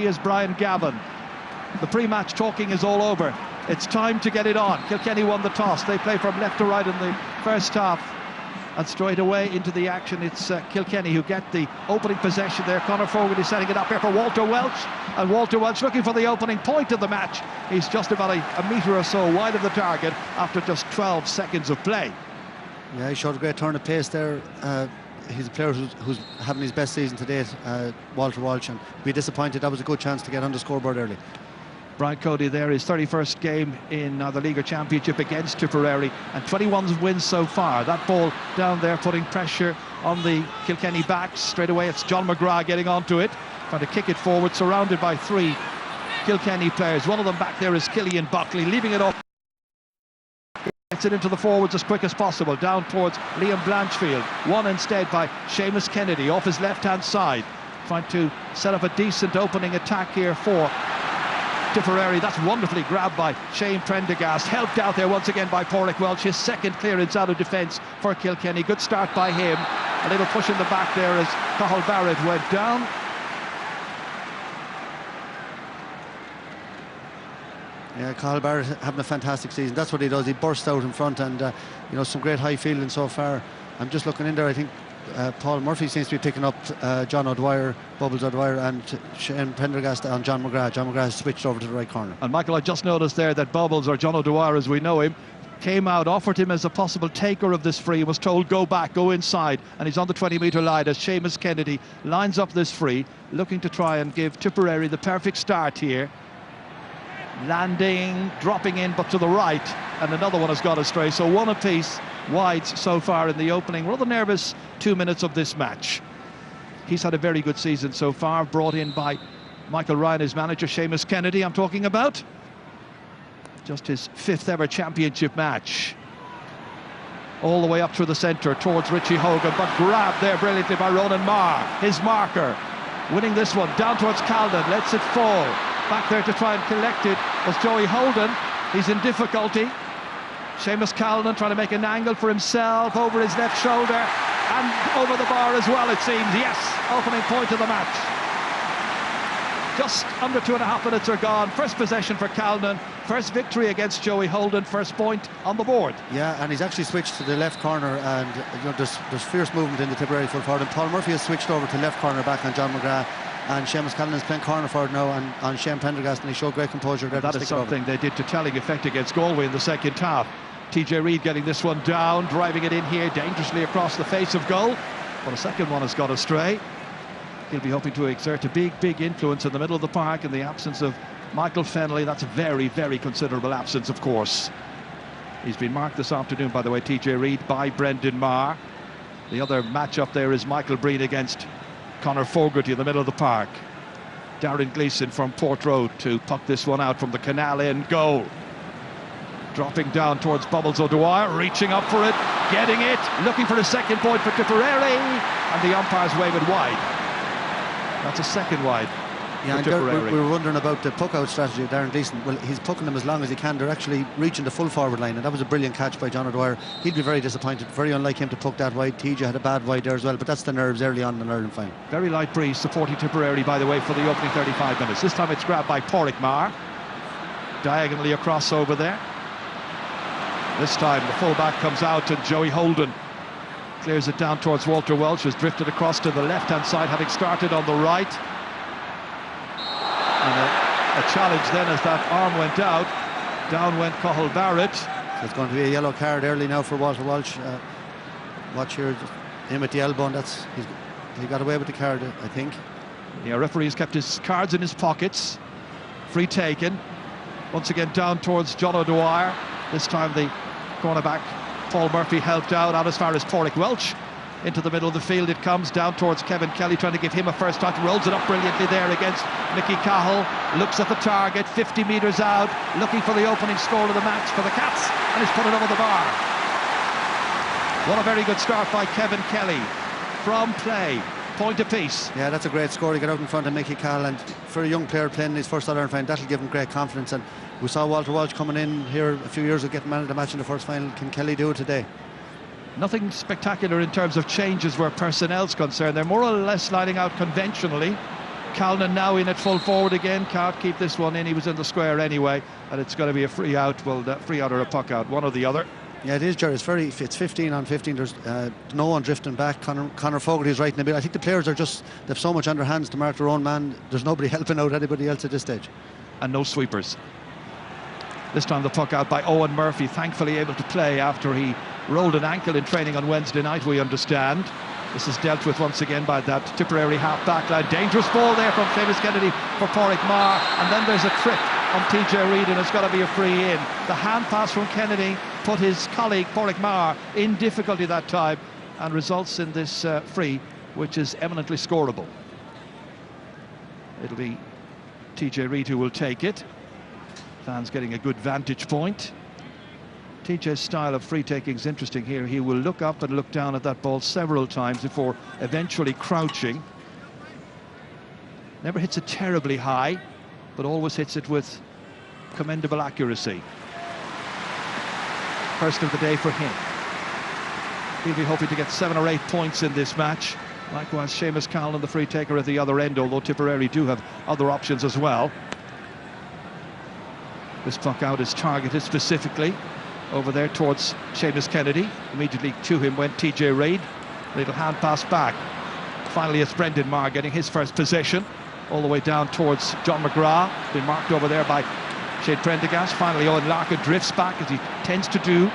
referee is Brian Gavin. The pre-match talking is all over. It's time to get it on. Kilkenny won the toss. They play from left to right in the first half. And straight away into the action, it's Kilkenny who get the opening possession there. Conor Fogarty is setting it up here for Walter Welch. And Walter Welch looking for the opening point of the match. He's just about a metre or so wide of the target after just 12 seconds of play. Yeah, he showed a great turn of pace there. He's a player who's having his best season to date, Walter Welch, and be disappointed. That was a good chance to get on the scoreboard early. Brian Cody there, his 31st game in the League or Championship against Tipperary, and 21 wins so far. That ball down there putting pressure on the Kilkenny backs. Straight away it's John McGrath getting onto it, trying to kick it forward, surrounded by 3 Kilkenny players. One of them back there is Killian Buckley, leaving it up. Gets it into the forwards as quick as possible, down towards Liam Blanchfield. Won instead by Seamus Kennedy off his left-hand side, trying to set up a decent opening attack here for Tipperary. That's wonderfully grabbed by Shane Prendergast, helped out there once again by Pádraig Welch, his second clearance out of defence for Kilkenny. Good start by him. A little push in the back there as Cathal Barrett went down. Yeah, Cathal Barrett having a fantastic season. That's what he does. He bursts out in front, and you know, some great high fielding so far. I'm just looking in there. I think Paul Murphy seems to be picking up John O'Dwyer, Bubbles O'Dwyer, and Shane Prendergast on John McGrath. John McGrath has switched over to the right corner. And Michael, I just noticed there that Bubbles, or John O'Dwyer as we know him, came out, offered him as a possible taker of this free, was told go back, go inside, and he's on the 20-metre line as Seamus Kennedy lines up this free, looking to try and give Tipperary the perfect start here. Landing, dropping in, but to the right, and another one has gone astray. So one apiece, wides so far in the opening. Rather nervous 2 minutes of this match. He's had a very good season so far, brought in by Michael Ryan, his manager. Seamus Kennedy I'm talking about. Just his 5th ever championship match. All the way up through the centre towards Richie Hogan, but grabbed there brilliantly by Ronan Marr, his marker. Winning this one, down towards Calden, lets it fall. Back there to try and collect it was Joey Holden. He's in difficulty. Seamus Calden trying to make an angle for himself over his left shoulder and over the bar as well, it seems. Yes, opening point of the match. Just under 2.5 minutes are gone. First possession for Calden, first victory against Joey Holden, first point on the board. Yeah, and he's actually switched to the left corner, and you know, there's fierce movement in the Tipperary full forward. And Paul Murphy has switched over to left corner back on John McGrath, and Seamus Calden is playing corner forward now on Shane Prendergast, and he showed great composure there. That is something they did to telling effect against Galway in the second half. TJ Reid getting this one down, driving it in here dangerously across the face of goal, but a second one has got astray. He'll be hoping to exert a big influence in the middle of the park in the absence of Michael Fennelly. That's a very considerable absence, of course. He's been marked this afternoon, by the way, TJ Reid, by Brendan Marr. The other match-up there is Michael Breen against Conor Fogarty in the middle of the park. Darren Gleeson from Port Road to puck this one out from the canal end goal. Dropping down towards Bubbles O'Dwyer, reaching up for it, getting it, looking for a second point for Tipperary, and the umpires wave it wide. That's a second wide. Yeah, and we were wondering about the puck-out strategy of Darren Gleeson. Well, he's pucking them as long as he can. They're actually reaching the full forward line, and that was a brilliant catch by John O'Dwyer. He'd be very disappointed. Very unlike him to puck that wide. TJ had a bad wide there as well, but that's the nerves early on in the Ireland final. Very light breeze supporting Tipperary, by the way, for the opening 35 minutes. This time it's grabbed by Pádraig Marr. Diagonally across over there. This time the full-back comes out, and Joey Holden clears it down towards Walter Welch, who's drifted across to the left-hand side, having started on the right. And a challenge then as that arm went out. Down went Cathal Barrett. So it's going to be a yellow card early now for Walter Welch. Watch here, him at the elbow, and he got away with the card, I think. Yeah, referee's kept his cards in his pockets. Free taken. Once again down towards John O'Dwyer. This time the cornerback Paul Murphy helped out as far as Pádraig Welch. Into the middle of the field it comes, down towards Kevin Kelly, trying to give him a first touch, rolls it up brilliantly there against Mickey Cahill, looks at the target, 50 metres out, looking for the opening score of the match for the Cats, and he's put it over the bar. What a very good start by Kevin Kelly. From play, point apiece. Yeah, that's a great score. He got out in front of Mickey Cahill, and for a young player playing his first All-Ireland final, that'll give him great confidence. And we saw Walter Welch coming in here a few years ago, getting man of the match in the first final. Can Kelly do it today? Nothing spectacular in terms of changes where personnel's concerned. They're more or less lining out conventionally. Calnan now in at full forward again, can't keep this one in, he was in the square anyway, and it's going to be a free out, well, free out or a puck out, one or the other. Yeah, it is, Jerry. It's 15 on 15. There's no one drifting back. Conor Fogarty's right in the middle. I think the players are just, they've so much on their hands to mark their own man. There's nobody helping out anybody else at this stage. And no sweepers. This time the puck out by Owen Murphy, thankfully able to play after he rolled an ankle in training on Wednesday night, we understand. This is dealt with once again by that Tipperary half-back line. Dangerous ball there from Seamus Kennedy for Pádraig Maher, and then there's a trip on TJ Reid, and it's got to be a free in. The hand pass from Kennedy put his colleague Pádraig Maher in difficulty that time, and results in this free, which is eminently scoreable. It'll be TJ Reid who will take it. Fans getting a good vantage point. TJ's style of free taking is interesting here. He will look up and look down at that ball several times before eventually crouching. Never hits it terribly high, but always hits it with commendable accuracy. First of the day for him. He'll be hoping to get 7 or 8 points in this match. Likewise, Seamus Callan, the free taker at the other end, although Tipperary do have other options as well. This puck out is targeted specifically over there towards Seamus Kennedy. Immediately to him went TJ Reid. Little hand pass back. Finally it's Brendan Maher getting his first possession. All the way down towards John McGrath. Been marked over there by Shane Prendergast. Finally Owen Larkin drifts back as he tends to do.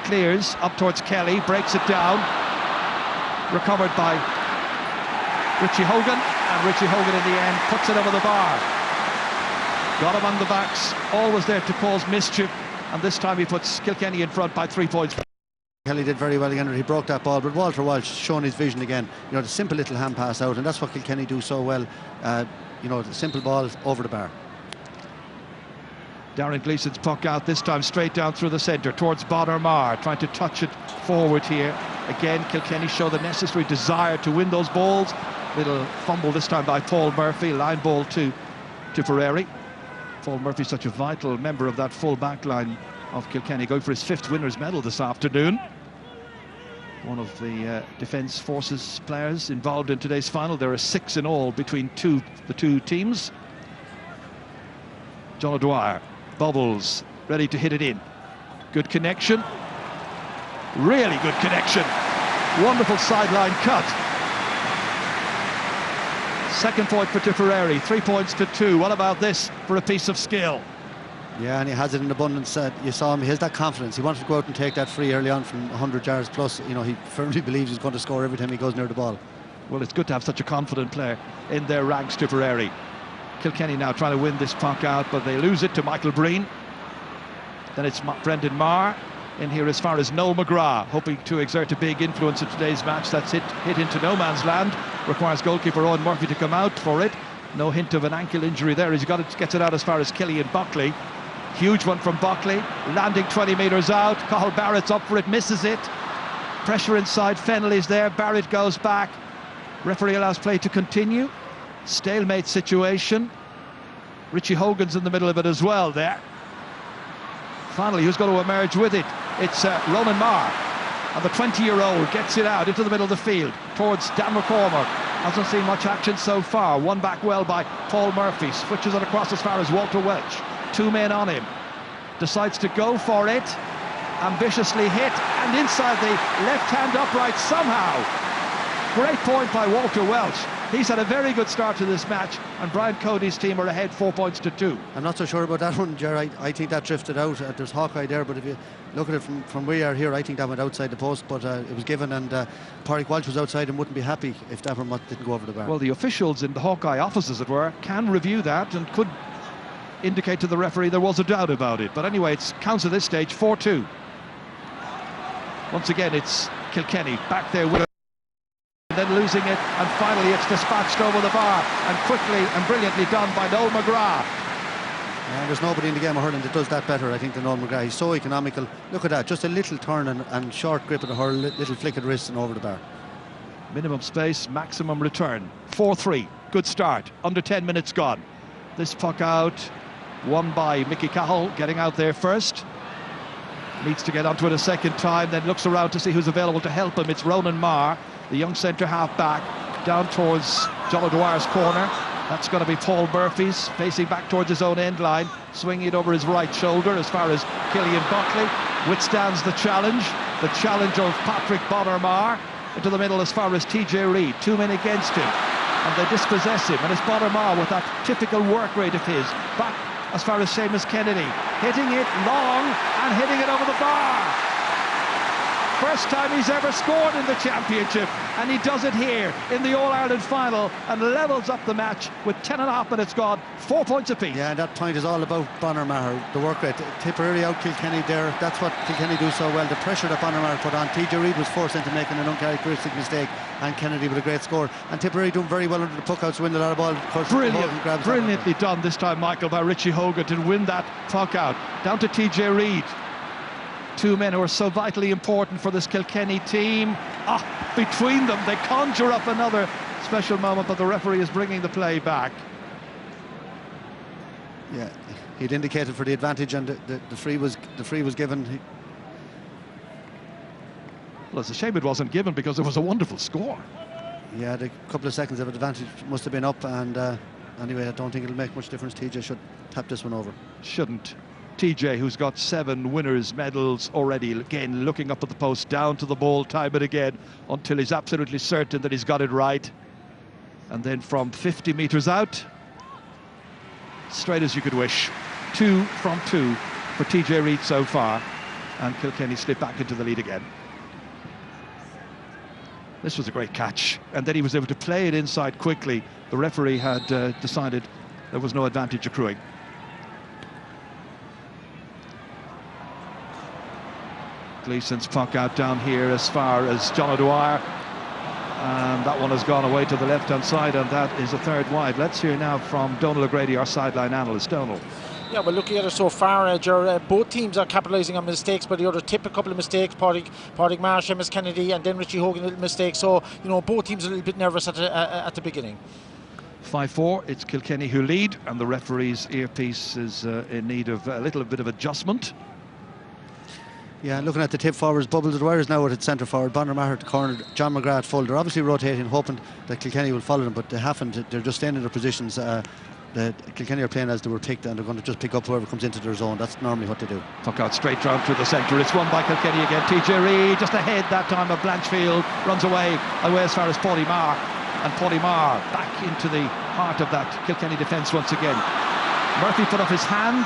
Clears up towards Kelly. Breaks it down. Recovered by Richie Hogan. And Richie Hogan in the end puts it over the bar. Got him on the backs. Always there to cause mischief. And this time he puts Kilkenny in front by 3 points. Kelly did very well again. He broke that ball, but Walter Walsh showing his vision again. You know, the simple little hand pass out, and that's what Kilkenny do so well. You know, the simple ball over the bar. Darren Gleeson's puck out, this time straight down through the centre towards Bonner Maher, trying to touch it forward here. Again, Kilkenny show the necessary desire to win those balls. Little fumble this time by Paul Murphy, line ball to Tipperary. Paul Murphy, such a vital member of that full back line of Kilkenny, going for his 5th winners' medal this afternoon. One of the Defence Forces players involved in today's final. There are 6 in all between the two teams. John O'Dwyer, bobbles, ready to hit it in. Good connection. Really good connection. Wonderful sideline cut. Second point for Tipperary, 3 points to 2. What about this for a piece of skill? Yeah, and he has it in abundance. You saw him, he has that confidence. He wanted to go out and take that free early on from 100 yards plus. You know, he firmly believes he's going to score every time he goes near the ball. Well, it's good to have such a confident player in their ranks, Tipperary. Kilkenny now trying to win this puck out, but they lose it to Michael Breen. Then it's Brendan Maher in here as far as Noel McGrath, hoping to exert a big influence in today's match. That's hit into no man's land. Requires goalkeeper Owen Murphy to come out for it. No hint of an ankle injury there as he gets it out as far as Kelly and Buckley. Huge one from Buckley, landing 20 metres out. Cathal Barrett's up for it, misses it. Pressure inside, Fennelly's there, Barrett goes back. Referee allows play to continue. Stalemate situation. Richie Hogan's in the middle of it as well there. Finally, who's going to emerge with it? It's Ronan Maher. And the 20-year-old gets it out into the middle of the field towards Dan McCormack. Hasn't seen much action so far. Won back well by Paul Murphy. Switches it across as far as Walter Welch. 2 men on him. Decides to go for it. Ambitiously hit. And inside the left-hand upright somehow. Great point by Walter Welch. He's had a very good start to this match, and Brian Cody's team are ahead 4 points to 2. I'm not so sure about that one, Jerry. I think that drifted out. There's Hawkeye there, but if you look at it from where you are here, I think that went outside the post, but it was given, and Pádraig Walsh was outside and wouldn't be happy if that one didn't go over the bar. Well, the officials in the Hawkeye office, as it were, can review that and could indicate to the referee there was a doubt about it. But anyway, it counts at this stage 4-2. Once again, it's Kilkenny back there with it. Then losing it, and finally it's dispatched over the bar, and quickly and brilliantly done by Noel McGrath. And there's nobody in the game of hurling that does that better, I think, than Noel McGrath. He's so economical. Look at that, just a little turn and short grip of the hurl, little flick of the wrist and over the bar. Minimum space, maximum return. 4-3, good start, under 10 minutes gone. This puck out, won by Mickey Cahill, getting out there first. Needs to get onto it a second time, then looks around to see who's available to help him. It's Ronan Maher, the young centre half back, down towards John O'Dwyer's corner. That's going to be Paul Murphy's, facing back towards his own end line, swinging it over his right shoulder as far as Killian Buckley withstands the challenge of Patrick Bonnermar into the middle as far as TJ Reid. 2 men against him, and they dispossess him, and it's Bonnermar with that typical work rate of his, back as far as Seamus Kennedy, hitting it long and hitting it over the bar. First time he's ever scored in the championship, and he does it here in the All-Ireland final and levels up the match with 10.5 minutes gone, 4 points apiece. Yeah, and that point is all about Bonnermar, the work rate. Tipperary out Kilkenny there, that's what Kilkenny do so well, the pressure that Bonnermar put on. TJ Reid was forced into making an uncharacteristic mistake, and Kennedy with a great score. And Tipperary doing very well under the puck-outs, win a lot of ball. Of course, brilliantly done this time, Michael, by Richie Hogan to win that puck-out. Down to TJ Reid. 2 men who are so vitally important for this Kilkenny team. Between them, they conjure up another special moment, but the referee is bringing the play back. Yeah, he'd indicated for the advantage, and the free was given. Well, it's a shame it wasn't given, because it was a wonderful score. Yeah, the couple of seconds of advantage must have been up, and anyway, I don't think it'll make much difference. TJ should tap this one over. Shouldn't. TJ, who's got 7 winners' medals already, again looking up at the post, down to the ball time and again until he's absolutely certain that he's got it right. And then from 50 metres out, straight as you could wish. 2 from 2 for TJ Reid so far, and Kilkenny slip back into the lead again. This was a great catch, and then he was able to play it inside quickly. The referee had decided there was no advantage accruing. Gleeson's puck out down here as far as John O'Dwyer, and that one has gone away to the left-hand side, and that is a third wide. Let's hear now from Donal O'Grady, our sideline analyst. Donal. Yeah, well, looking at it so far, both teams are capitalising on mistakes, but the other Tip a couple of mistakes, Pádraig Marsh, Seamus Kennedy, and then Richie Hogan a little mistake. So, you know, both teams are a little bit nervous at the beginning. 5-4, it's Kilkenny who lead, and the referee's earpiece is in need of a little bit of adjustment. Yeah, looking at the Tip forwards, Bubble O'Dwyer is now at its centre forward, Bonnermar at the corner, John McGrath full. They're obviously rotating, hoping that Kilkenny will follow them, but they haven't. They're just staying in their positions. The Kilkenny are playing as they were picked, and they're going to just pick up whoever comes into their zone. That's normally what they do. Puck out straight round through the centre. It's won by Kilkenny again. TJ Reid just ahead that time of Blanchfield, runs away as far as Pádraig Marr, and Pádraig Marr back into the heart of that Kilkenny defence once again. Murphy put up his hand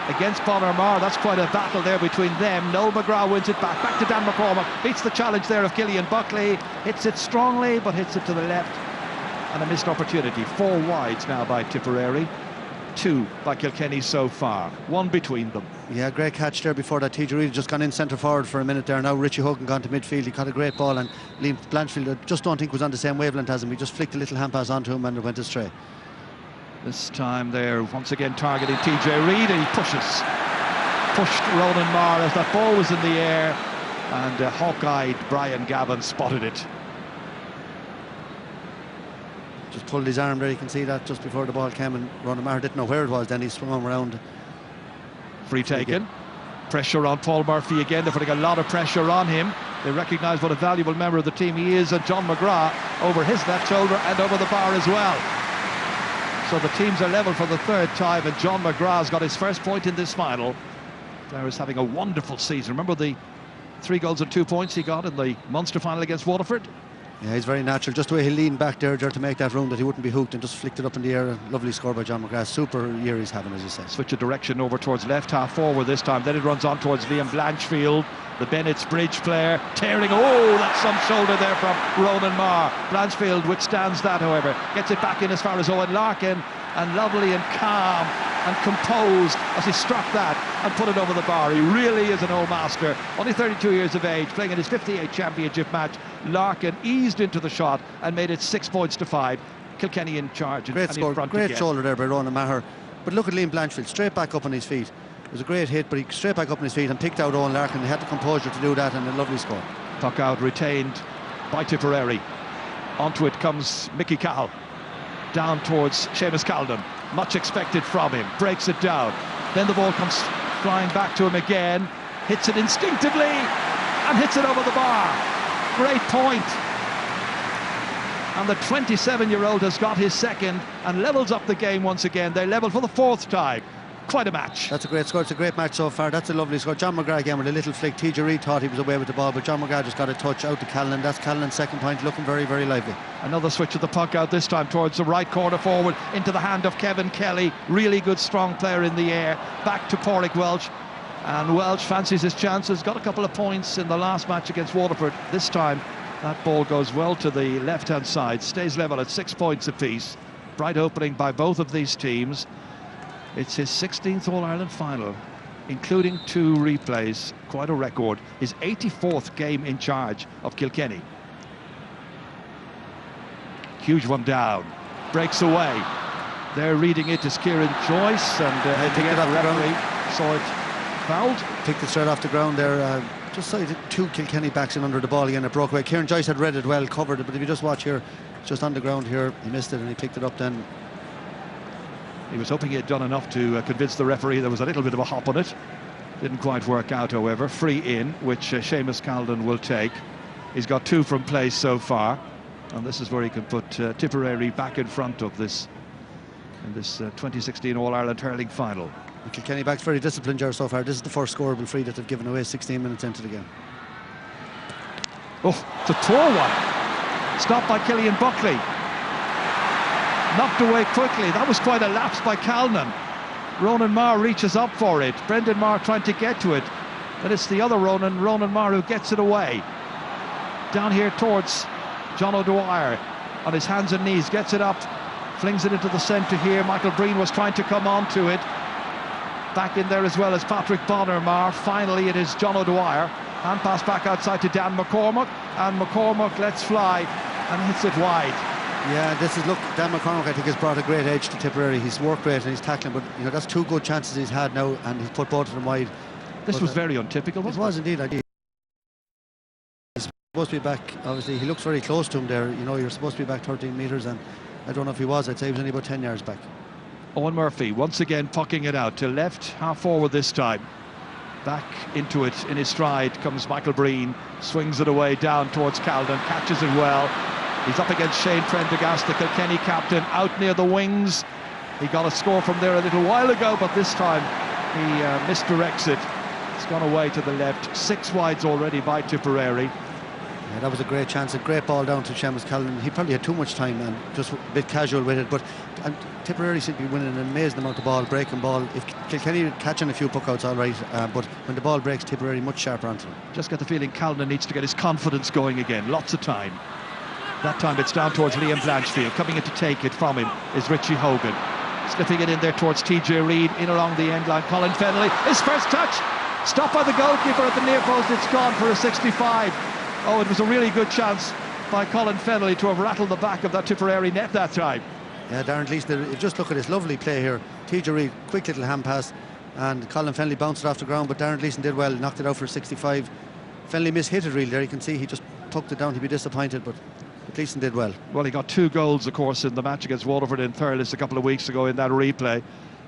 against Bonnermar. That's quite a battle there between them. Noel McGrath wins it back to Dan McCormack, beats the challenge there of Killian Buckley, hits it strongly but hits it to the left, and a missed opportunity. 4 wides now by Tipperary, 2 by Kilkenny so far, 1 between them. Yeah, great catch there before that. TJ Reid had just gone in centre forward for a minute there. Now Richie Hogan gone to midfield. He caught a great ball, and Liam Blanchfield, I just don't think was on the same wavelength as him. He just flicked a little hand pass onto him and it went astray. This time they're once again targeting TJ Reid, and he pushed Ronan Marr as that ball was in the air, and hawk-eyed Brian Gavin spotted it. Just pulled his arm there, you can see that just before the ball came, and Ronan Marr didn't know where it was, then he swung him around. Free taken. Pressure on Paul Murphy again. They're putting a lot of pressure on him. They recognise what a valuable member of the team he is, and John McGrath over his left shoulder and over the bar as well. So the teams are level for the 3rd time, and John McGrath's got his first point in this final. Blair is having a wonderful season. Remember the 3 goals and 2 points he got in the Munster final against Waterford? Yeah, he's very natural. Just the way he leaned back there to make that room that he wouldn't be hooked, and just flicked it up in the air. Lovely score by John McGrath. Super year he's having, as you said. Switch of direction over towards left half forward this time. Then it runs on towards Liam Blanchfield, the Bennett's Bridge player, tearing. Oh, that's some shoulder there from Ronan Marr. Blanchfield withstands that, however. Gets it back in as far as Owen Larkin, and lovely and calm and composed as he struck that and put it over the bar. He really is an old master. Only 32 years of age, playing in his 58th championship match. Larkin eased into the shot and made it 6 points to 5. Kilkenny in charge. Great and score, in front great again. shoulder there by Ronan Maher. But look at Liam Blanchfield, straight back up on his feet. It was a great hit, but he straight back up on his feet and picked out Owen Larkin. He had the composure to do that, and a lovely score. Puck out retained by Tipperary. Onto it comes Mickey Cahill. Down towards Seamus Calden. Much expected from him. Breaks it down. Then the ball comes flying back to him again. Hits it instinctively and hits it over the bar. Great point. and the 27-year-old has got his second and levels up the game once again. They level for the fourth time. Quite a match. That's a great score. It's a great match so far. That's a lovely score. John McGrath again with a little flick. TJ Reid thought he was away with the ball, but John McGrath just got a touch out to Callan. That's Callan's second point, looking very, very lively. Another switch of the puck out, this time towards the right corner forward, into the hand of Kevin Kelly. Really good, strong player in the air. Back to Pádraig Welch. And Welch fancies his chances. Got a couple of points in the last match against Waterford. This time, that ball goes well to the left-hand side. Stays level at 6 points apiece. Bright opening by both of these teams. It's his 16th All-Ireland final, including 2 replays. Quite a record. His 84th game in charge of Kilkenny. Huge one down. Breaks away. They're reading it as Kieran Joyce, and the referee saw it fouled. Picked it straight off the ground there. Just sighted 2 Kilkenny backs in under the ball again. It broke away. Kieran Joyce had read it well, covered it, but if you just watch here, just on the ground here, he missed it and he picked it up then. He was hoping he had done enough to convince the referee there was a little bit of a hop on it. Didn't quite work out, however. Free in, which Seamus Calden will take. He's got 2 from play so far, and this is where he can put Tipperary back in front of this in this 2016 All-Ireland hurling final. The Kilkenny back's very disciplined here so far. This is the first scoreable free that they've given away 16 minutes into the game. Oh, it's a poor one. Stopped by Killian Buckley. Knocked away quickly. That was quite a lapse by Calnan. Ronan Marr reaches up for it. Brendan Marr trying to get to it. But it's the other Ronan Marr, who gets it away. Down here towards John O'Dwyer. On his hands and knees. Gets it up. Flings it into the centre here. Michael Breen was trying to come on to it. Back in there as well as Patrick Bonner-Marr. Finally it is John O'Dwyer. Hand pass back outside to Dan McCormack. And McCormack lets fly and hits it wide. Yeah, this is, look, Dan McCormack I think has brought a great edge to Tipperary. He's worked great and he's tackling, but you know, that's 2 good chances he's had now, and he's put both of them wide. This was very untypical, wasn't it? It was indeed. He's supposed to be back, obviously he looks very close to him there. You know, you're supposed to be back 13 metres, and I don't know if he was. I'd say he was only about 10 yards back. Owen Murphy once again pucking it out to left, half forward this time. Back into it in his stride comes Michael Breen, swings it away down towards Calden, catches it well. He's up against Shane Prendergast, the Kilkenny captain, out near the wings. He got a score from there a little while ago, but this time he misdirects it. It's gone away to the left. 6 wides already by Tipperary. Yeah, that was a great chance, a great ball down to Seamus Callan. He probably had too much time and just a bit casual with it, but Tipperary seem to be winning an amazing amount of ball, breaking ball. If Kilkenny catching a few puckouts, all right, but when the ball breaks, Tipperary much sharper onto them. Just get the feeling Callan needs to get his confidence going again. Lots of time. That time it's down towards Liam Blanchfield. Coming in to take it from him is Richie Hogan. Slipping it in there towards TJ Reid, in along the end line. Colin Fennelly, his first touch. Stopped by the goalkeeper at the near post. It's gone for a 65. Oh, it was a really good chance by Colin Fennelly to have rattled the back of that Tipperary net that time. Yeah, Darren Gleeson, just look at this lovely play here. TJ Reid, quick little hand pass, and Colin Fennelly bounced it off the ground, but Darren Gleeson did well, knocked it out for a 65. Fennelly mishit it really there. You can see he just tucked it down. He'd be disappointed, but Gleeson did well. Well, he got 2 goals, of course, in the match against Waterford in Thurles a couple of weeks ago in that replay.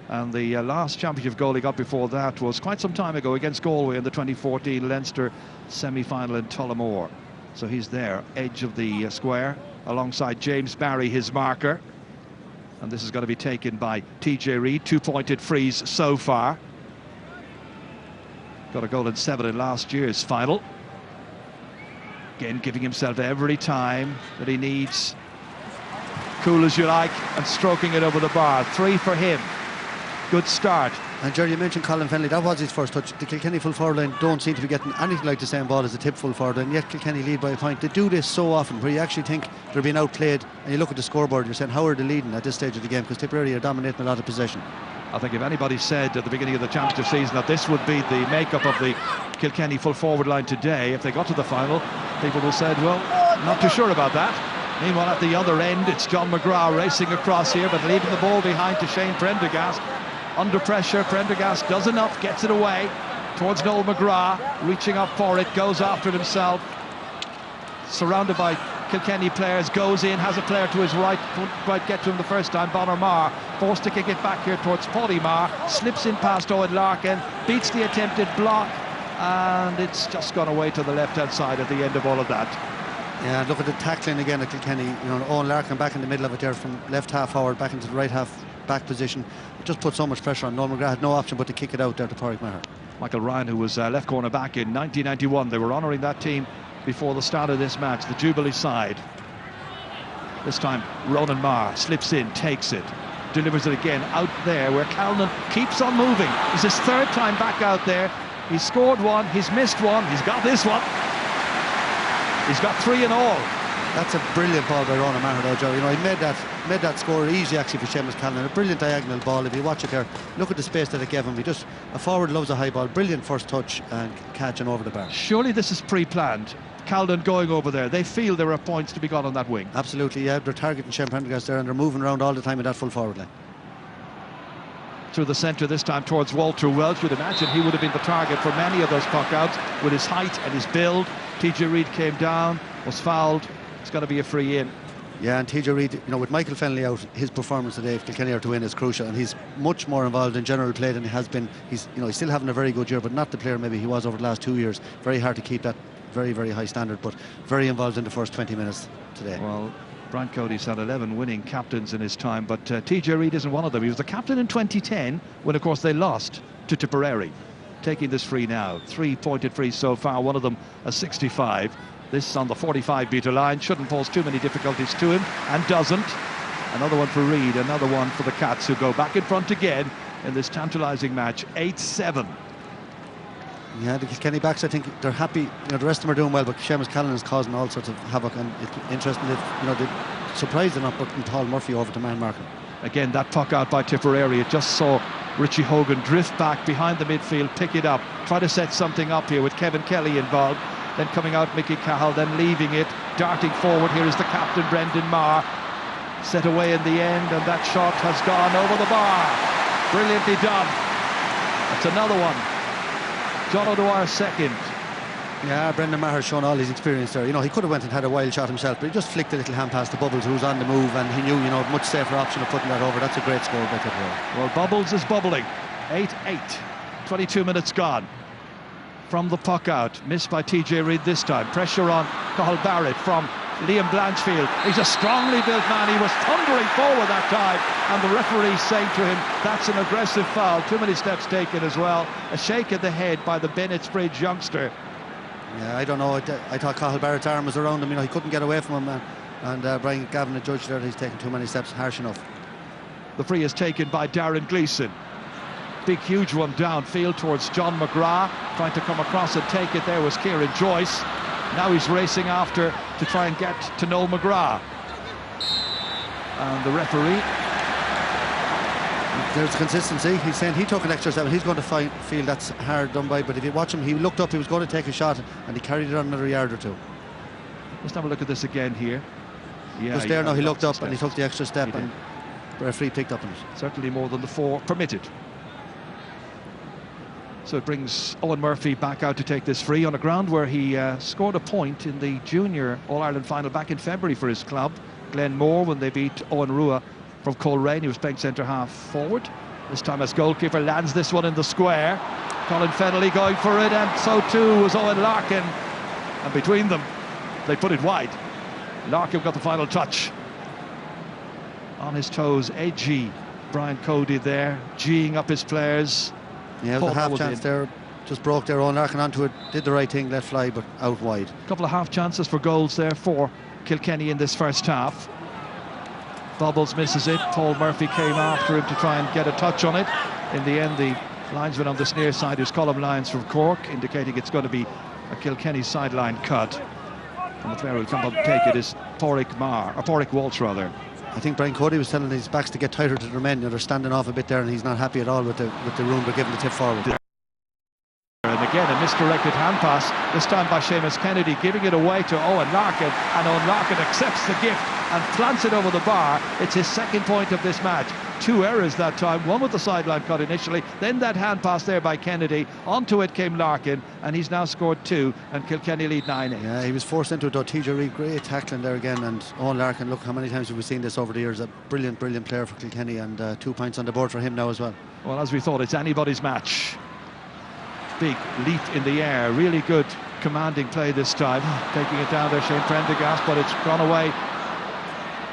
And the last championship goal he got before that was quite some time ago against Galway in the 2014 Leinster semi-final in Tullamore. So he's there, edge of the square, alongside James Barry, his marker. And this is going to be taken by TJ Reid. 2-pointed frees so far. Got a goal in 7 in last year's final. Again, giving himself every time that he needs. Cool as you like, and stroking it over the bar. 3 for him. Good start. And Jerry, you mentioned Colin Fennelly, that was his first touch. The Kilkenny full forward line don't seem to be getting anything like the same ball as the Tip full forward line, yet Kilkenny lead by a point. They do this so often where you actually think they're being outplayed, and you look at the scoreboard and you're saying, how are they leading at this stage of the game? Because Tipperary are dominating a lot of possession. I think if anybody said at the beginning of the championship season that this would be the makeup of the Kilkenny full forward line today, if they got to the final, people would have said, well, not too sure about that. Meanwhile, at the other end, it's John McGrath racing across here, but leaving the ball behind to Shane Prendergast. Under pressure, Prendergast does enough, gets it away towards Noel McGrath, reaching up for it, goes after it himself. Surrounded by Kilkenny players, goes in, has a player to his right, couldn't quite get to him the first time, Bonner-Marr, forced to kick it back here towards Pádraig Marr, slips in past Owen Larkin, beats the attempted block, and it's just gone away to the left-hand side at the end of all of that. Yeah, look at the tackling again at Kilkenny. You know, Owen Larkin back in the middle of it there from left half forward back into the right half back position. It just put so much pressure on. Noel McGrath had no option but to kick it out there to Pádraig Maher. Michael Ryan, who was left corner back in 1991. They were honouring that team before the start of this match, the Jubilee side. This time Ronan Maher slips in, takes it, delivers it again out there where Calnan keeps on moving. It's his third time back out there. He's scored one, he's missed one, he's got this one. He's got 3 in all. That's a brilliant ball by Ronan Maher though, Joe. You know, he made that score easy actually for Seamus Callan. A brilliant diagonal ball. If you watch it there, look at the space that it gave him. A forward loves a high ball. Brilliant first touch and catching over the bar. Surely this is pre-planned. Callan going over there. They feel there are points to be got on that wing. Absolutely, yeah. They're targeting Shane Prendergast there and they're moving around all the time in that full forward line. Through the centre this time towards Walter Welch. You'd imagine he would have been the target for many of those puck-outs with his height and his build. TJ Reid came down, was fouled. It's going to be a free in. Yeah, and TJ Reid, you know, with Michael Fennelly out, his performance today, if Kilkenny are to win, is crucial, and he's much more involved in general play than he has been. He's still having a very good year, but not the player maybe he was over the last 2 years. Very hard to keep that very, very high standard, but very involved in the first 20 minutes today. Well, Brian Cody's had 11 winning captains in his time, but TJ Reid isn't one of them. He was the captain in 2010 when, of course, they lost to Tipperary. Taking this free now, 3 pointed frees so far, one of them a 65. This on the 45-metre line, shouldn't pose too many difficulties to him, and doesn't. Another one for Reid, another one for the Cats, who go back in front again in this tantalising match, 8-7. Yeah, the Kilkenny backs, I think they're happy. You know, the rest of them are doing well, but Seamus Callan is causing all sorts of havoc, and it's interesting that, you know, they're surprised they're not putting Paul Murphy over to man marking. Again, that puck out by Tipperary, it just saw Richie Hogan drift back behind the midfield, pick it up, try to set something up here with Kevin Kelly involved. Then coming out Mickey Cahill, then leaving it, darting forward. Here is the captain, Brendan Maher, set away in the end, and that shot has gone over the bar. Brilliantly done. That's another one. John O'Dwyer second. Yeah, Brendan Maher has shown all his experience there. You know, he could have went and had a wild shot himself, but he just flicked a little hand past to Bubbles, who's on the move, and he knew, you know, a much safer option of putting that over. That's a great score by Tipperary. Well, Bubbles is bubbling. 8-8. 22 minutes gone. From the puck out, missed by TJ Reid this time. Pressure on Cathal Barrett from Liam Blanchfield. He's a strongly built man. He was thundering forward that time, and the referee saying to him, that's an aggressive foul. Too many steps taken as well. A shake of the head by the Bennett's Bridge youngster. Yeah, I don't know. I thought Cathal Barrett's arm was around him. You know, he couldn't get away from him, and Brian Gavin, the judge there, he's taken too many steps. Harsh enough. The free is taken by Darren Gleeson. Big, huge one downfield towards John McGrath. Trying to come across and take it there was Kieran Joyce. Now he's racing after to try and get to Noel McGrath. And the referee... There's consistency. He's saying he took an extra step. He's going to feel that's hard done by, but if you watch him, he looked up, he was going to take a shot, and he carried it on another yard or two. Let's have a look at this again here. Yeah, just there now, he looked up and he took the extra step, and the referee picked up on it. Certainly more than the 4 permitted. So it brings Owen Murphy back out to take this free on a ground where he scored a point in the junior All-Ireland final back in February for his club, Glenmore, when they beat Owen Rua from Coleraine. He was playing centre half forward. This time as goalkeeper, lands this one in the square. Colin Fennelly going for it, and so too was Owen Larkin. And between them, they put it wide. Larkin got the final touch. On his toes, edgy Brian Cody there, geeing up his players. Yeah, it was a half chance there, just broke their own. Larkin onto it, did the right thing, let fly, but out wide. A couple of half chances for goals there for Kilkenny in this first half. Bubbles misses it. Paul Murphy came after him to try and get a touch on it. In the end, the linesman on this near side, who's Colm Lyons from Cork, indicating it's going to be a Kilkenny sideline cut. And the player who'll come up and take it is Pádraig Walsh rather. I think Brian Cody was telling his backs to get tighter to their men. You know, they're standing off a bit there, and he's not happy at all with the room they're giving the tip forward. And again, a misdirected hand pass, this time by Seamus Kennedy, giving it away to Owen Larkin, and Owen Larkin accepts the gift and plants it over the bar. It's his second point of this match. 2 errors that time, one with the sideline cut initially, then that hand pass there by Kennedy. Onto it came Larkin, and he's now scored 2, and Kilkenny lead 9-8. Yeah, he was forced into it though. TJ Reid, great tackling there again, and Owen Larkin, look how many times have we seen this over the years. A brilliant, brilliant player for Kilkenny, and 2 points on the board for him now as well. Well, as we thought, it's anybody's match. Big leap in the air, really good commanding play this time, taking it down there, Shane Prendergast, but it's gone away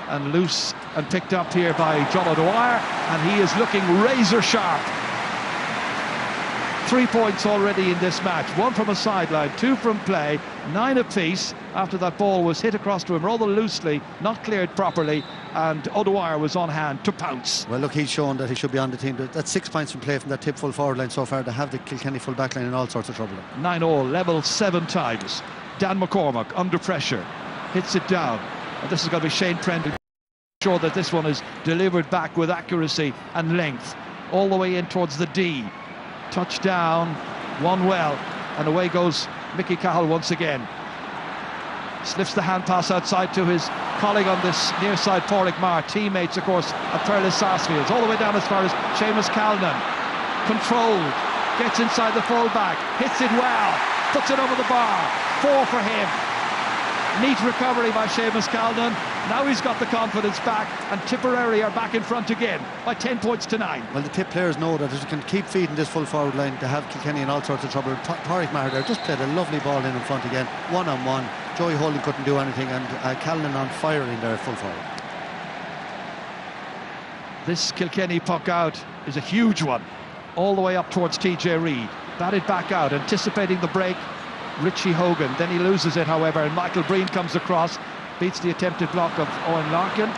and loose and picked up here by John O'Dwyer, and he is looking razor sharp. 3 points already in this match, 1 from a sideline, 2 from play, 9 apiece after that ball was hit across to him rather loosely, not cleared properly, and O'Dwyer was on hand to pounce. Well, look, he's shown that he should be on the team. That's 6 points from play from that tip full forward line so far to have the Kilkenny full back line in all sorts of trouble. 9-all, level 7 times. Dan McCormack under pressure, hits it down, and this is going to be Shane Prendergast. Sure that this one is delivered back with accuracy and length all the way in towards the D. Touchdown, one well, and away goes Mickey Cahill once again. Slips the hand pass outside to his colleague on this near side, Pádraig Maher, teammates of course at Thurles Sarsfields, all the way down as far as Seamus Calnan. Controlled, gets inside the fullback, hits it well, puts it over the bar. 4 for him. Neat recovery by Seamus Calnan. Now he's got the confidence back, and Tipperary are back in front again by 10 points to 9. Well, the Tip players know that if you can keep feeding this full forward line to have Kilkenny in all sorts of trouble. Pádraig Maher there just played a lovely ball in front again, one-on-one. Joey Holden couldn't do anything, and Callan on fire in there at full forward. This Kilkenny puck out is a huge one, all the way up towards TJ Reid. Batted back out, anticipating the break. Richie Hogan, then he loses it however, and Michael Breen comes across, beats the attempted block of Owen Larkin.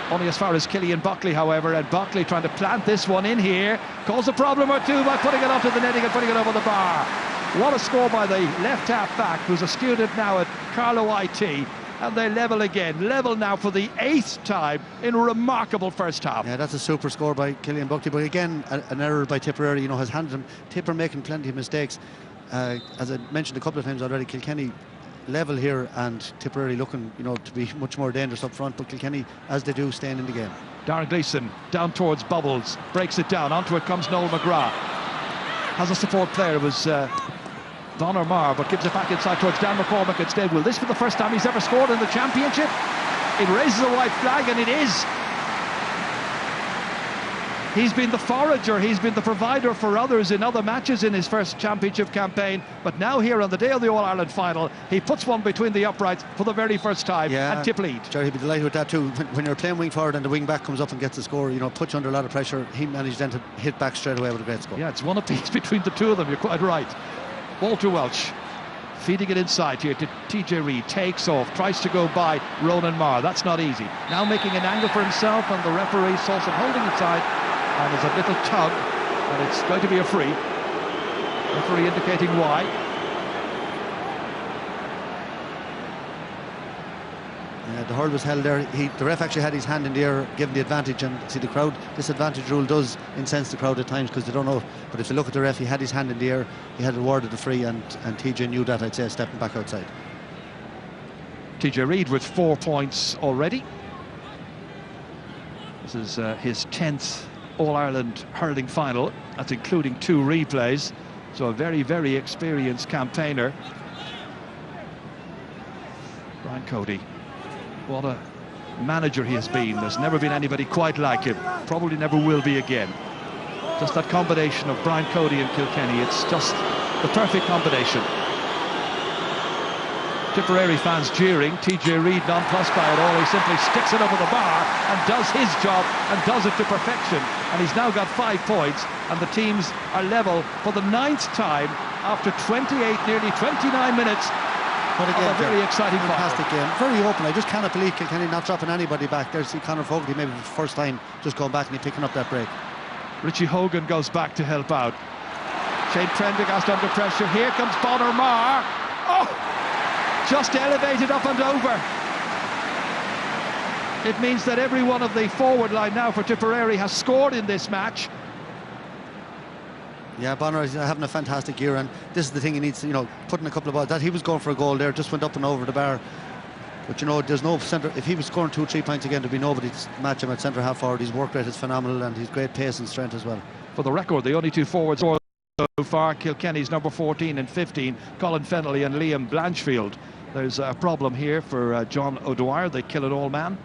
Only as far as Killian Buckley however, and Buckley trying to plant this one in here, cause a problem or two by putting it onto the netting and putting it over the bar. What a score by the left half back, who's a student now at Carlow IT, and they level again, level now for the 8th time in a remarkable first half. Yeah, that's a super score by Killian Buckley, but again an error by Tipperary, has handed him. Tipper making plenty of mistakes. As I mentioned a couple of times already, Kilkenny level here and Tipperary looking, to be much more dangerous up front, but Kilkenny, as they do, staying in the game. Darren Gleeson down towards Bubbles, breaks it down, onto it comes Noel McGrath. Has a support player, it was Donner Marr, but gives it back inside towards Dan McCormack instead. Will this be the first time he's ever scored in the championship? It raises a white flag, and it is. He's been the forager, he's been the provider for others in other matches in his first championship campaign, but now here on the day of the All-Ireland final, he puts one between the uprights for the very first time, and Tip lead. Jerry, he'd be delighted with that too. When you're playing wing forward and the wing back comes up and gets the score, puts you under a lot of pressure, he managed then to hit back straight away with a great score. Yeah, it's one apiece between the two of them, you're quite right. Walter Welch feeding it inside here to TJ Reid, takes off, tries to go by Ronan Marr, that's not easy. Now making an angle for himself, and the referee saw some holding inside. And there's a little tug, and it's going to be a free. Referee indicating why. The hurl was held there. The ref actually had his hand in the air, given the advantage, and see the crowd. Disadvantage rule does incense the crowd at times because they don't know. But if you look at the ref, he had his hand in the air. He had awarded the free, and TJ knew that. I'd say stepping back outside. TJ Reid with 4 points already. This is his 10th All-Ireland hurling final. That's including 2 replays, so a very, very experienced campaigner. Brian Cody, what a manager he has been. There's never been anybody quite like him, probably never will be again. Just that combination of Brian Cody and Kilkenny, it's just the perfect combination. Tipperary fans jeering, TJ Reid nonplussed by it all. He simply sticks it over the bar and does his job and does it to perfection. And he's now got 5 points, and the teams are level for the 9th time after 28, nearly 29 minutes. But again, a very exciting fantastic game, very open. I just cannot believe Kilkenny not dropping anybody back. There's Conor Fogarty, maybe the first time just going back and he picking up that break. Richie Hogan goes back to help out. Shane Prendergast under pressure. Here comes Bonner Marr. Oh! Just elevated up and over. It means that every one of the forward line now for Tipperary has scored in this match. Yeah, Bonner is having a fantastic year, and this is the thing he needs to, putting a couple of balls. That he was going for a goal there, just went up and over the bar. But there's no centre. If he was scoring 2 or 3 points again, there'd be nobody to match him at centre half forward. His work rate is phenomenal, and he's great pace and strength as well. For the record, the only 2 forwards so far, Kilkenny's number 14 and 15, Colin Fennelly and Liam Blanchfield. There's a problem here for John O'Dwyer, the kill-it-all man.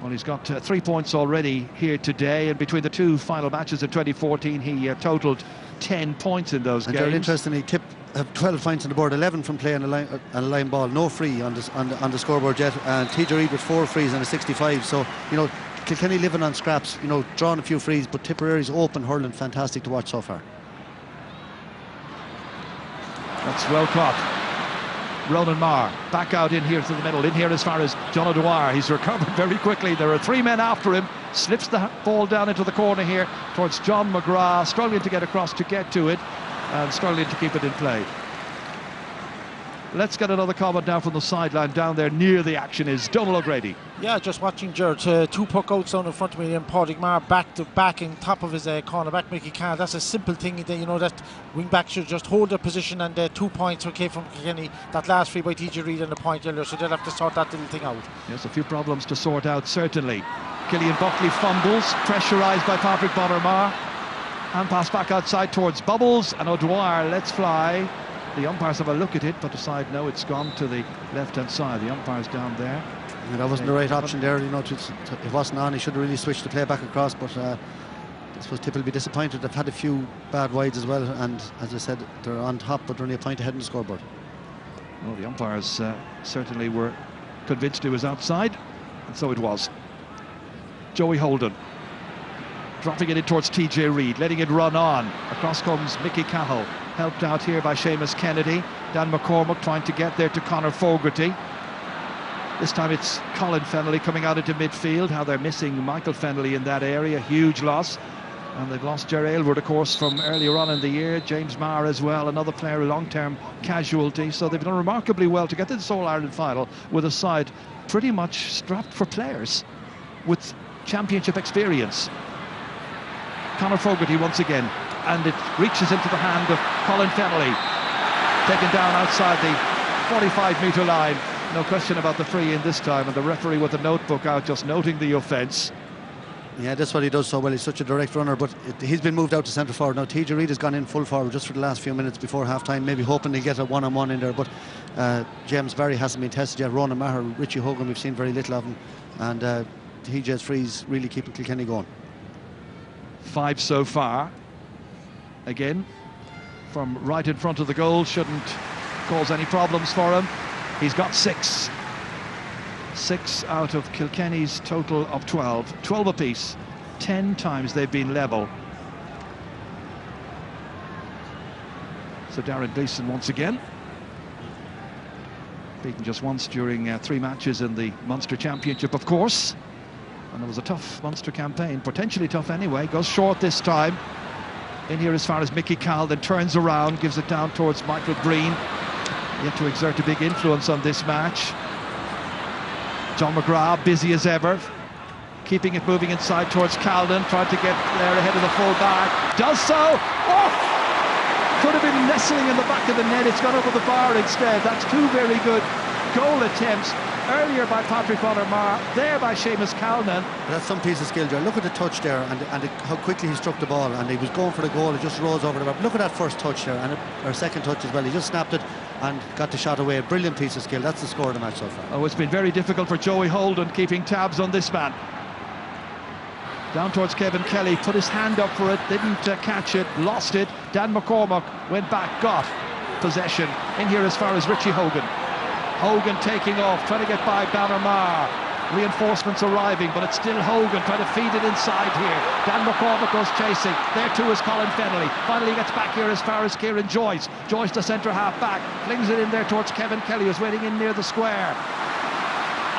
Well, he's got 3 points already here today, and between the two final matches in 2014, he totaled 10 points in those games. And interestingly, Tip have 12 points on the board, 11 from play on a line ball, no free on the scoreboard yet, and TJ Reid with 4 frees and a 65. So, you know, Kilkenny living on scraps, you know, drawing a few frees, but Tipperary's open hurling, fantastic to watch so far. That's well caught. Ronan Marr back out in here to the middle, in here as far as John O'Dwyer. He's recovered very quickly. There are 3 men after him. Slips the ball down into the corner here towards John McGrath, struggling to get across to get to it and struggling to keep it in play. Let's get another comment now from the sideline. Down there near the action is Donal O'Grady. Yeah, just watching Jared, 2 puck outs down in front of me, and Pádraig Marr back to back in top of his cornerback Mickey Cahill. That's a simple thing, that, you know, that wing back should just hold their position, and 2 points came from Kilkenny. That last free by TJ Reid and a point earlier, so they'll have to sort that little thing out. Yes, a few problems to sort out, certainly. Killian Buckley fumbles, pressurised by Patrick Bonner-Marr. Hand pass back outside towards Bubbles, and O'Dwyer lets fly. The umpires have a look at it, but decide no, it's gone to the left-hand side. The umpire's down there. Yeah, that wasn't the right option there, you know. It wasn't on. He should have really switched the play back across, but I suppose Tip will be disappointed. They've had a few bad wides as well, and as I said, they're on top, but they're only a point ahead in the scoreboard. Well, the umpires certainly were convinced he was outside, and so it was. Joey Holden dropping it in towards TJ Reid, letting it run on. Across comes Mickey Cahill, helped out here by Seamus Kennedy. Dan McCormack trying to get there to Conor Fogarty. This time it's Colin Fennelly coming out into midfield. How they're missing Michael Fennelly in that area, huge loss. And they've lost Jerry Aylward, of course, from earlier on in the year. James Maher as well, another player, a long-term casualty. So they've done remarkably well to get to the All-Ireland final with a side pretty much strapped for players with championship experience. Conor Fogarty once again, and it reaches into the hand of Colin Fennelly, taken down outside the 45-metre line. No question about the free in this time, and the referee with the notebook out just noting the offence. Yeah, that's what he does so well. He's such a direct runner, but he's been moved out to centre forward. Now TJ Reid has gone in full forward just for the last few minutes before half-time, maybe hoping to get a one-on-one in there, but James Barry hasn't been tested yet. Ronan Maher, Richie Hogan, we've seen very little of him, and TJ's frees really keeping Kilkenny going. 5 so far. Again, from right in front of the goal, shouldn't cause any problems for him. He's got 6. 6 out of Kilkenny's total of 12. 12 apiece. 10 times they've been level. So Darren Gleeson once again. Beaten just once during 3 matches in the Munster Championship, of course. And it was a tough Munster campaign, potentially tough anyway. Goes short this time. In here as far as Mickey Cahill, then turns around, gives it down towards Michael Green. Yet to exert a big influence on this match. John McGrath, busy as ever, keeping it moving inside towards Calden, trying to get there ahead of the full back. Does so! Oh! Could have been nestling in the back of the net. It's gone over the bar instead. That's 2 very good goal attempts. Earlier by Patrick Bonner-Marr, there by Seamus Calnan. That's some piece of skill, Joe. Look at the touch there, and how quickly he struck the ball, and he was going for the goal. It just rose over the bar. Look at that first touch there, and our second touch as well. He just snapped it and got the shot away. A brilliant piece of skill. That's the score of the match so far. Oh, it's been very difficult for Joey Holden keeping tabs on this man. Down towards Kevin Kelly, put his hand up for it, didn't catch it, lost it. Dan McCormack went back, got possession. In here as far as Richie Hogan. Hogan taking off, trying to get by Bonner-Marr. Reinforcements arriving, but it's still Hogan trying to feed it inside here. Dan McCormack goes chasing. There too is Colin Fennelly. Finally gets back here as far as Kieran Joyce. Joyce, the centre half back, flings it in there towards Kevin Kelly, who's waiting in near the square.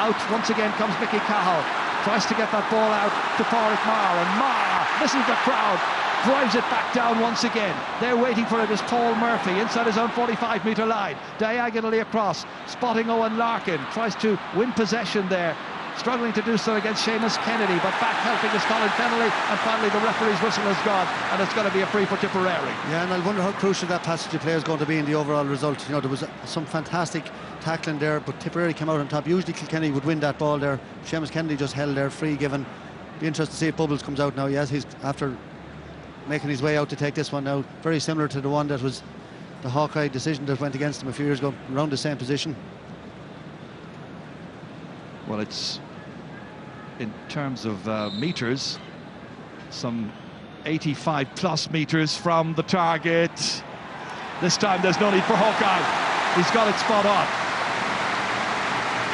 Out once again comes Mickey Cahill. Tries to get that ball out to Pádraig Marr, and Marr, listen to the crowd, drives it back down once again. They're waiting for it as Paul Murphy inside his own 45-metre line, diagonally across, spotting Owen Larkin, tries to win possession there, struggling to do so against Seamus Kennedy, but back helping is Colin Fennelly, and finally the referee's whistle is gone, and it's going to be a free for Tipperary. Yeah, and I wonder how crucial that passage of play is going to be in the overall result. You know, there was some fantastic tackling there, but Tipperary came out on top. Usually Kilkenny would win that ball there. Seamus Kennedy just held there, free given. Be interested to see if Bubbles comes out now. Yes, he's after making his way out to take this one now. Very similar to the one that was the Hawkeye decision that went against him a few years ago, around the same position. Well, it's in terms of meters. Some 85 plus meters from the target. This time there's no need for Hawkeye. He's got it spot on.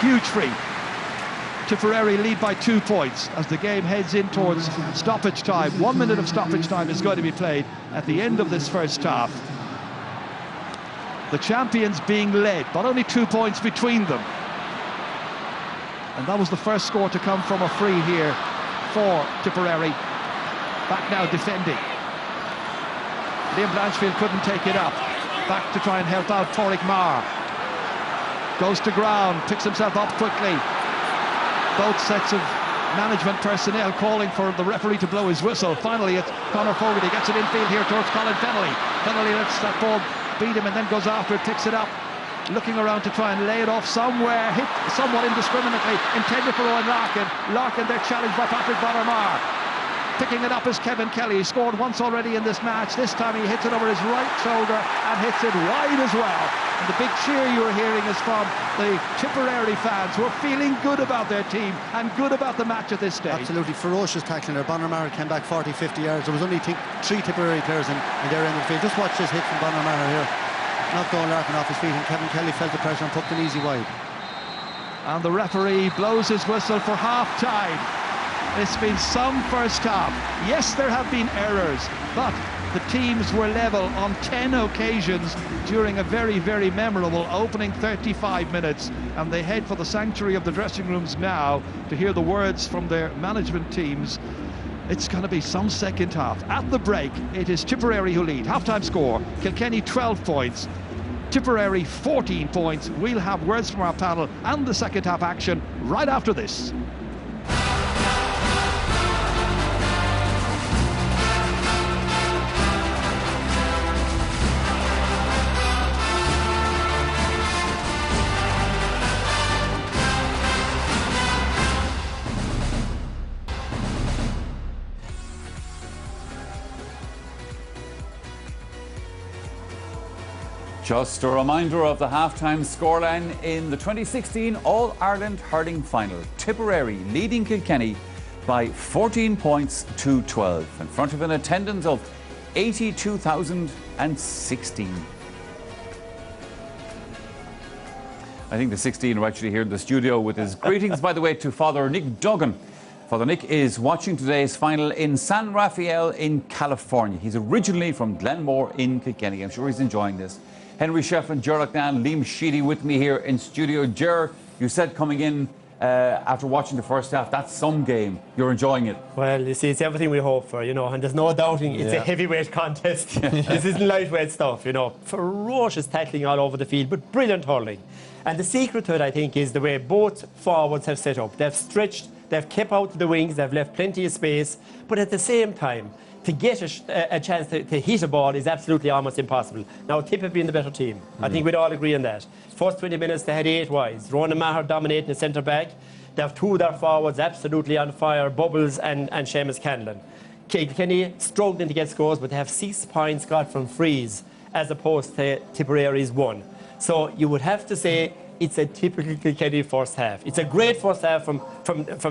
Huge free. Tipperary lead by 2 points as the game heads in towards stoppage time. 1 minute of stoppage time is going to be played at the end of this first half. The champions being led, but only 2 points between them. And that was the first score to come from a free here for Tipperary. Back now defending. Liam Blanchfield couldn't take it up. Back to try and help out Pádraig Maher. Goes to ground, picks himself up quickly. Both sets of management personnel calling for the referee to blow his whistle. Finally, it's Conor Fogarty gets it infield here towards Colin Fennelly. Fennelly lets that ball beat him and then goes after it, picks it up, looking around to try and lay it off somewhere, hit somewhat indiscriminately, intended for Owen Larkin. Larkin there challenged by Patrick Bonner-Maher. Picking it up is Kevin Kelly. He scored once already in this match. This time he hits it over his right shoulder and hits it wide as well. And the big cheer you're hearing is from the Tipperary fans who are feeling good about their team and good about the match at this stage. Absolutely ferocious tackling there. Bonner-Maher came back 40-50 yards. There was only 3 Tipperary players in their end of the field. Just watch this hit from Bonner-Maher here. Knocked Owen Larkin off his feet, and Kevin Kelly felt the pressure and put an easy wide. And the referee blows his whistle for half-time. It's been some first half. Yes, there have been errors, but the teams were level on 10 occasions during a very, very memorable opening 35 minutes. And they head for the sanctuary of the dressing rooms now to hear the words from their management teams. It's going to be some second half. At the break, it is Tipperary who lead. Half-time score, Kilkenny 12 points. Tipperary 14 points. We'll have words from our panel and the second half action right after this. Just a reminder of the half-time scoreline in the 2016 All-Ireland Hurling Final. Tipperary leading Kilkenny by 14 points to 12 in front of an attendance of 82,016. I think the 16 are actually here in the studio with his greetings, by the way, to Father Nick Duggan. Father Nick is watching today's final in San Rafael in California. He's originally from Glenmore in Kilkenny. I'm sure he's enjoying this. Henry Shefflin, Ger Loughnane, Liam Sheedy with me here in studio. Ger, you said coming in after watching the first half, that's some game. You're enjoying it. Well, you see, it's everything we hope for, you know, and there's no doubting it's a heavyweight contest. This isn't lightweight stuff, you know. Ferocious tackling all over the field, but brilliant hurling. And the secret to it, I think, is the way both forwards have set up. They've stretched, they've kept out the wings, they've left plenty of space, but at the same time, to get a chance to hit a ball is absolutely almost impossible. Now, Tip have been the better team. I think we'd all agree on that. First 20 minutes, they had 8 wides. Ronan Maher dominating the centre-back. They have 2 of their forwards absolutely on fire, Bubbles and Seamus Canlan. Kilkenny struggling to get scores, but they have 6 points got from frees, as opposed to Tipperary's 1. So you would have to say it's a typical Kilkenny first half. It's a great first half from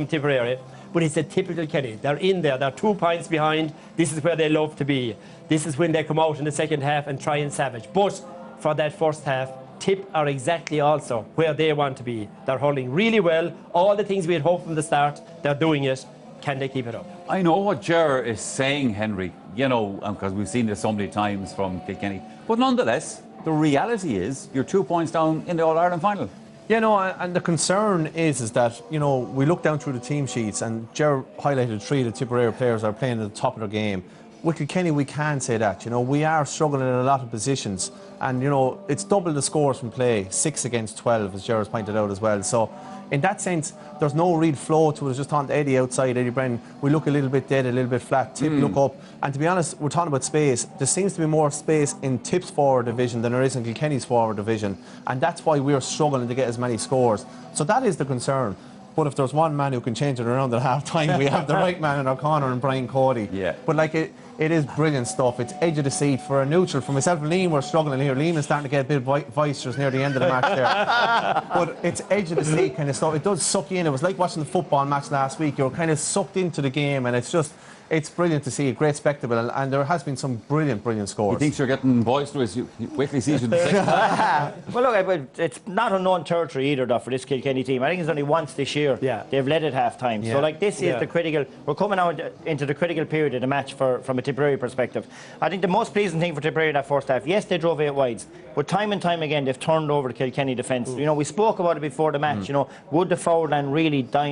Tipperary, but it's a typical Kenny. They're in there, they're 2 points behind. This is where they love to be. This is when they come out in the second half and try and savage. But for that first half, Tip are exactly also where they want to be. They're hurling really well. All the things we had hoped from the start, they're doing it. Can they keep it up? I know what Ger is saying, Henry, you know, because we've seen this so many times from Kilkenny. But nonetheless, the reality is you're 2 points down in the All-Ireland final. Yeah, no, and the concern is that, you know, we look down through the team sheets and Ger highlighted 3 of the Tipperary players are playing at the top of their game. With Kilkenny, we can say that, you know, we are struggling in a lot of positions and, you know, it's double the scores from play, 6 against 12, as Ger has pointed out as well. So, in that sense, there's no real flow to it. It's just on Eddie outside, Eddie Brennan. We look a little bit dead, a little bit flat. Tip look up. And to be honest, we're talking about space. There seems to be more space in Tip's forward division than there is in Kilkenny's forward division. And that's why we're struggling to get as many scores. So that is the concern. But if there's one man who can change it around at half-time, we have the right man in our corner in Brian Cody. Yeah. But like it is brilliant stuff. It's edge of the seat for a neutral. For myself and Liam, we're struggling here. Liam is starting to get a bit boisterous near the end of the match there. But it's edge of the seat kind of stuff. It does suck you in. It was like watching the football match last week. You're kind of sucked into the game, and it's brilliant to see, a great spectacle, and there has been some brilliant scores. He thinks you're getting boisterous. You wait till he sees you in the second half. Well, look, it's not unknown territory either, though, for this Kilkenny team. I think it's only once this year they've led at half-time. So, like, this is the critical... We're coming out into the critical period of the match from a Tipperary perspective. I think the most pleasing thing for Tipperary in that first half, yes, they drove 8 wides, but time and time again, they've turned over the Kilkenny defence. You know, we spoke about it before the match, you know, would the forward line really die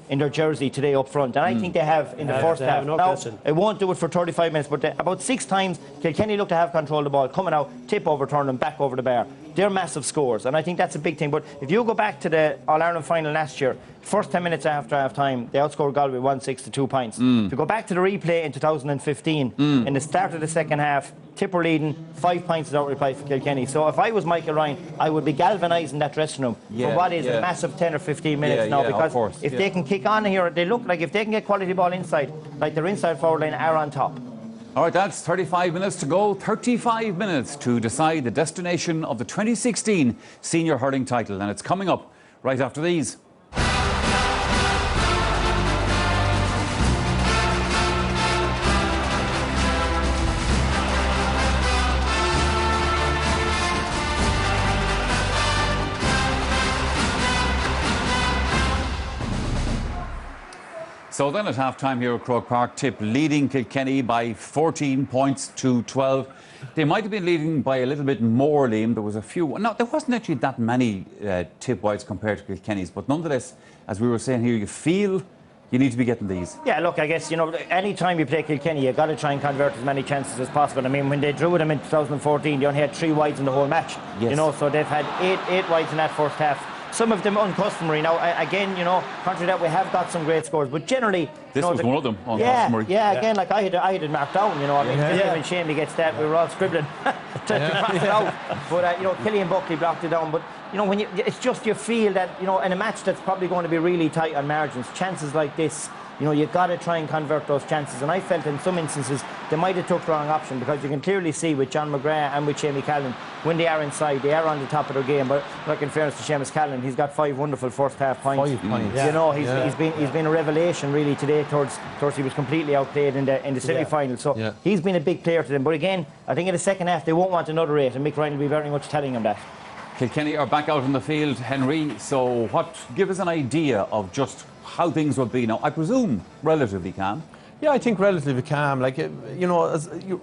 in their jersey today up front, and I think they have in the first half. Now, it won't do it for 35 minutes, but about 6 times Kilkenny look to have control of the ball, coming out, tip over, turn them back over the bar. They're massive scores, and I think that's a big thing. But if you go back to the All-Ireland final last year, first 10 minutes after half-time, they outscored Galway 1-6 to 2 points. If you go back to the replay in 2015, in the start of the second half, Tipper leading, 5 points without reply for Kilkenny. So if I was Michael Ryan, I would be galvanising that dressing room for what is a massive 10 or 15 minutes now, because if they can kick on here, they look like if they can get quality ball inside, like their inside forward line are on top. All right, that's 35 minutes to go. 35 minutes to decide the destination of the 2016 senior hurling title, and it's coming up right after these. So then at half-time here at Croke Park, Tip leading Kilkenny by 14 points to 12. They might have been leading by a little bit more, Liam. There was a few... No, there wasn't actually that many Tip wides compared to Kilkenny's. But nonetheless, as we were saying here, you feel you need to be getting these. Yeah, look, I guess, you know, any time you play Kilkenny, you've got to try and convert as many chances as possible. I mean, when they drew them in 2014, they only had 3 wides in the whole match. Yes. You know, so they've had 8 wides in that first half. Some of them uncustomary. Now, again, you know, contrary to that, we have got some great scores, but generally... This was one of them, uncustomary. Yeah, again, like I had it marked down, you know. I mean, when Shamey gets that, we were all scribbling to cross it out. But, you know, Killian Buckley blocked it down. But, you know, it's just you feel that, you know, in a match that's probably going to be really tight on margins, chances like this, you know, you've got to try and convert those chances. And I felt in some instances they might have took the wrong option, because you can clearly see with John McGrath and with Shamey Callan, when they are inside, they are on the top of their game. But like, in fairness to Seamus Callan, he's got 5 wonderful first half points. 5 points. You know, he's been a revelation really today. Towards he was completely outplayed in the semi-final. So he's been a big player to them. But again, I think in the second half they won't want another 8, and Mick Ryan will be very much telling them that. Kilkenny are back out on the field, Henry. So give us an idea of just how things will be now. I presume relatively calm. Yeah, I think relatively calm. Like, you know,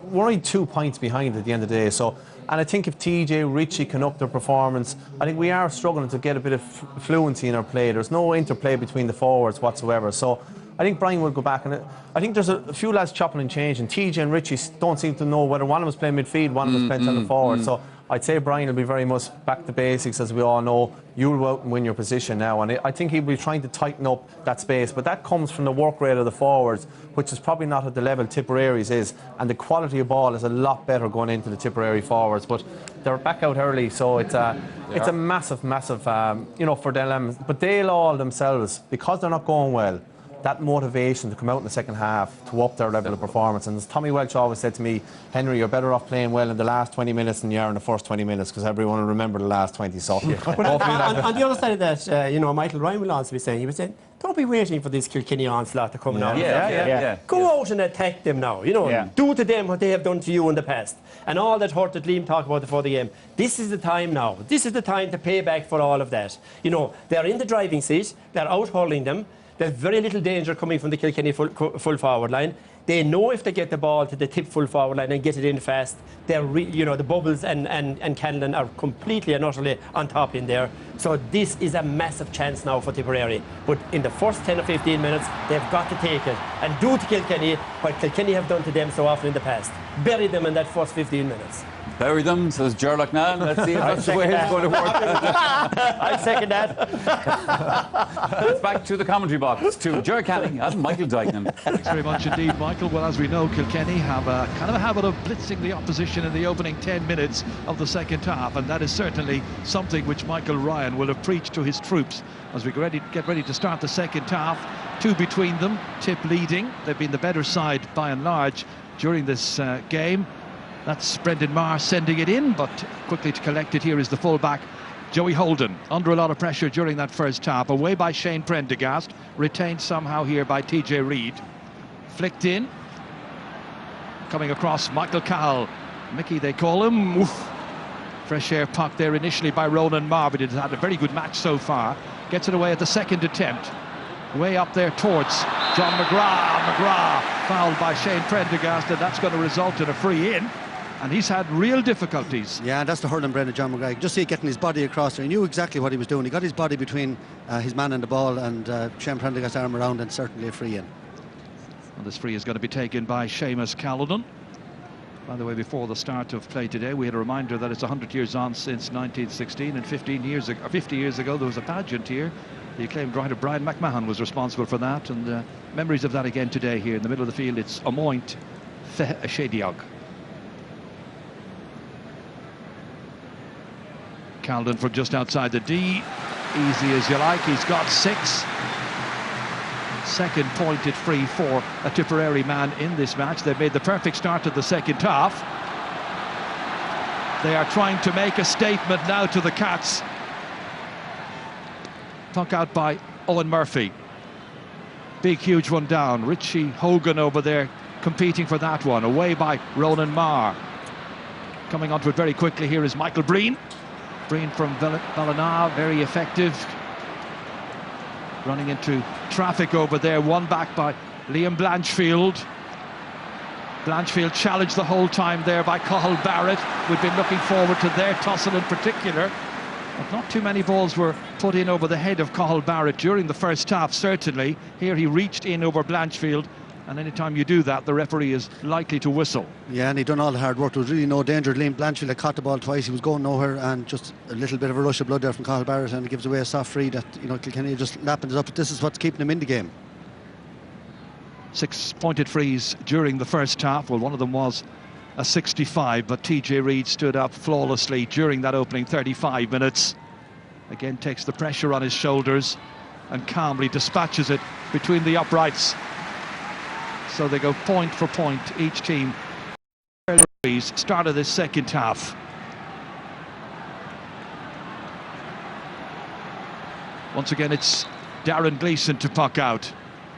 we're only 2 points behind at the end of the day. So, and I think if TJ, Richie can up their performance, I think we are struggling to get a bit of fluency in our play. There's no interplay between the forwards whatsoever. So I think Brian will go back, and I think there's a few lads chopping and changing. TJ and Richie don't seem to know whether one of them is playing midfield, one of them is playing centre forward. So I'd say Brian will be very much back to basics, as we all know. You'll go out and win your position now, and I think he'll be trying to tighten up that space. But that comes from the work rate of the forwards, which is probably not at the level Tipperary's is, and the quality of ball is a lot better going into the Tipperary forwards. But they're back out early, so it's a massive, you know, for them. But they'll all themselves, because they're not going well, that motivation to come out in the second half to up their level of performance. And as Tommy Welch always said to me, Henry, you're better off playing well in the last 20 minutes than you are in the first 20 minutes, because everyone will remember the last 20. So But on the other side of that, you know, Michael Ryan will also be saying, he was saying, don't be waiting for this Kilkenny onslaught to come now. Go out and attack them now. You know, do to them what they have done to you in the past. And all that hurt that Liam talked about before the game. This is the time now. This is the time to pay back for all of that. You know, they're in the driving seat. They're out hurling them. There's very little danger coming from the Kilkenny full forward line. They know if they get the ball to the Tip full forward line and get it in fast, they're you know, the Bubbles and Canlan are completely and utterly on top in there. So this is a massive chance now for Tipperary. But in the first 10 or 15 minutes, they've got to take it and do to Kilkenny what Kilkenny have done to them so often in the past. Bury them in that first 15 minutes. Bury them, says Gerlach now. Let's see if that's the way it's going to work. I second that. It's back to the commentary box, to Ger Canning and Michael Duignan. Thanks very much indeed, Michael. Well, as we know, Kilkenny have a kind of a habit of blitzing the opposition in the opening 10 minutes of the second half, and that is certainly something which Michael Ryan will have preached to his troops as we get ready to start the second half. Two between them, Tip leading. They've been the better side by and large during this game. That's Brendan Marr sending it in, but quickly to collect it here is the fullback, Joey Holden, under a lot of pressure during that first half. Away by Shane Prendergast, retained somehow here by TJ Reid. Flicked in. Coming across, Michael Cahill. Mickey, they call him. Oof. Fresh air puck there initially by Ronan Marr, but he's had a very good match so far. Gets it away at the second attempt. Way up there towards John McGrath. McGrath fouled by Shane Prendergast, and that's going to result in a free in. And he's had real difficulties. Yeah, and that's the hurling brain of John McGrath. Just see getting his body across there. He knew exactly what he was doing. He got his body between his man and the ball, and Shane Prendergast's arm around, and certainly a free in. Well, this free is going to be taken by Seamus Callanan. By the way, before the start of play today, we had a reminder that it's 100 years on since 1916, and 50 years ago there was a pageant here. The acclaimed writer Brian McMahon was responsible for that, and memories of that again today here in the middle of the field. It's Amoint Shediog. Calden from just outside the D, easy as you like. He's got 6. Second pointed free for a Tipperary man in this match. They've made the perfect start to the second half. They are trying to make a statement now to the Cats. Puck out by Owen Murphy. Big, huge one down. Richie Hogan over there competing for that one. Away by Ronan Marr. Coming onto it very quickly here is Michael Breen. Breen from Ballina, very effective. Running into traffic over there. One back by Liam Blanchfield. Blanchfield challenged the whole time there by Cahill Barrett. We've been looking forward to their tussle in particular. But not too many balls were put in over the head of Cahill Barrett during the first half, certainly. Here he reached in over Blanchfield, and anytime you do that, the referee is likely to whistle. Yeah, and he done all the hard work. There was really no danger. Liam Blanchfield had caught the ball twice. He was going nowhere, and just a little bit of a rush of blood there from Cahill Barrett, and it gives away a soft free that, you know, Kilkenny just lapping it up. But this is what's keeping him in the game. 6 pointed frees during the first half. Well, one of them was a 65, but TJ Reid stood up flawlessly during that opening 35 minutes. Again, takes the pressure on his shoulders and calmly dispatches it between the uprights. So they go point for point, each team. Start of this second half. Once again, it's Darren Gleeson to puck out.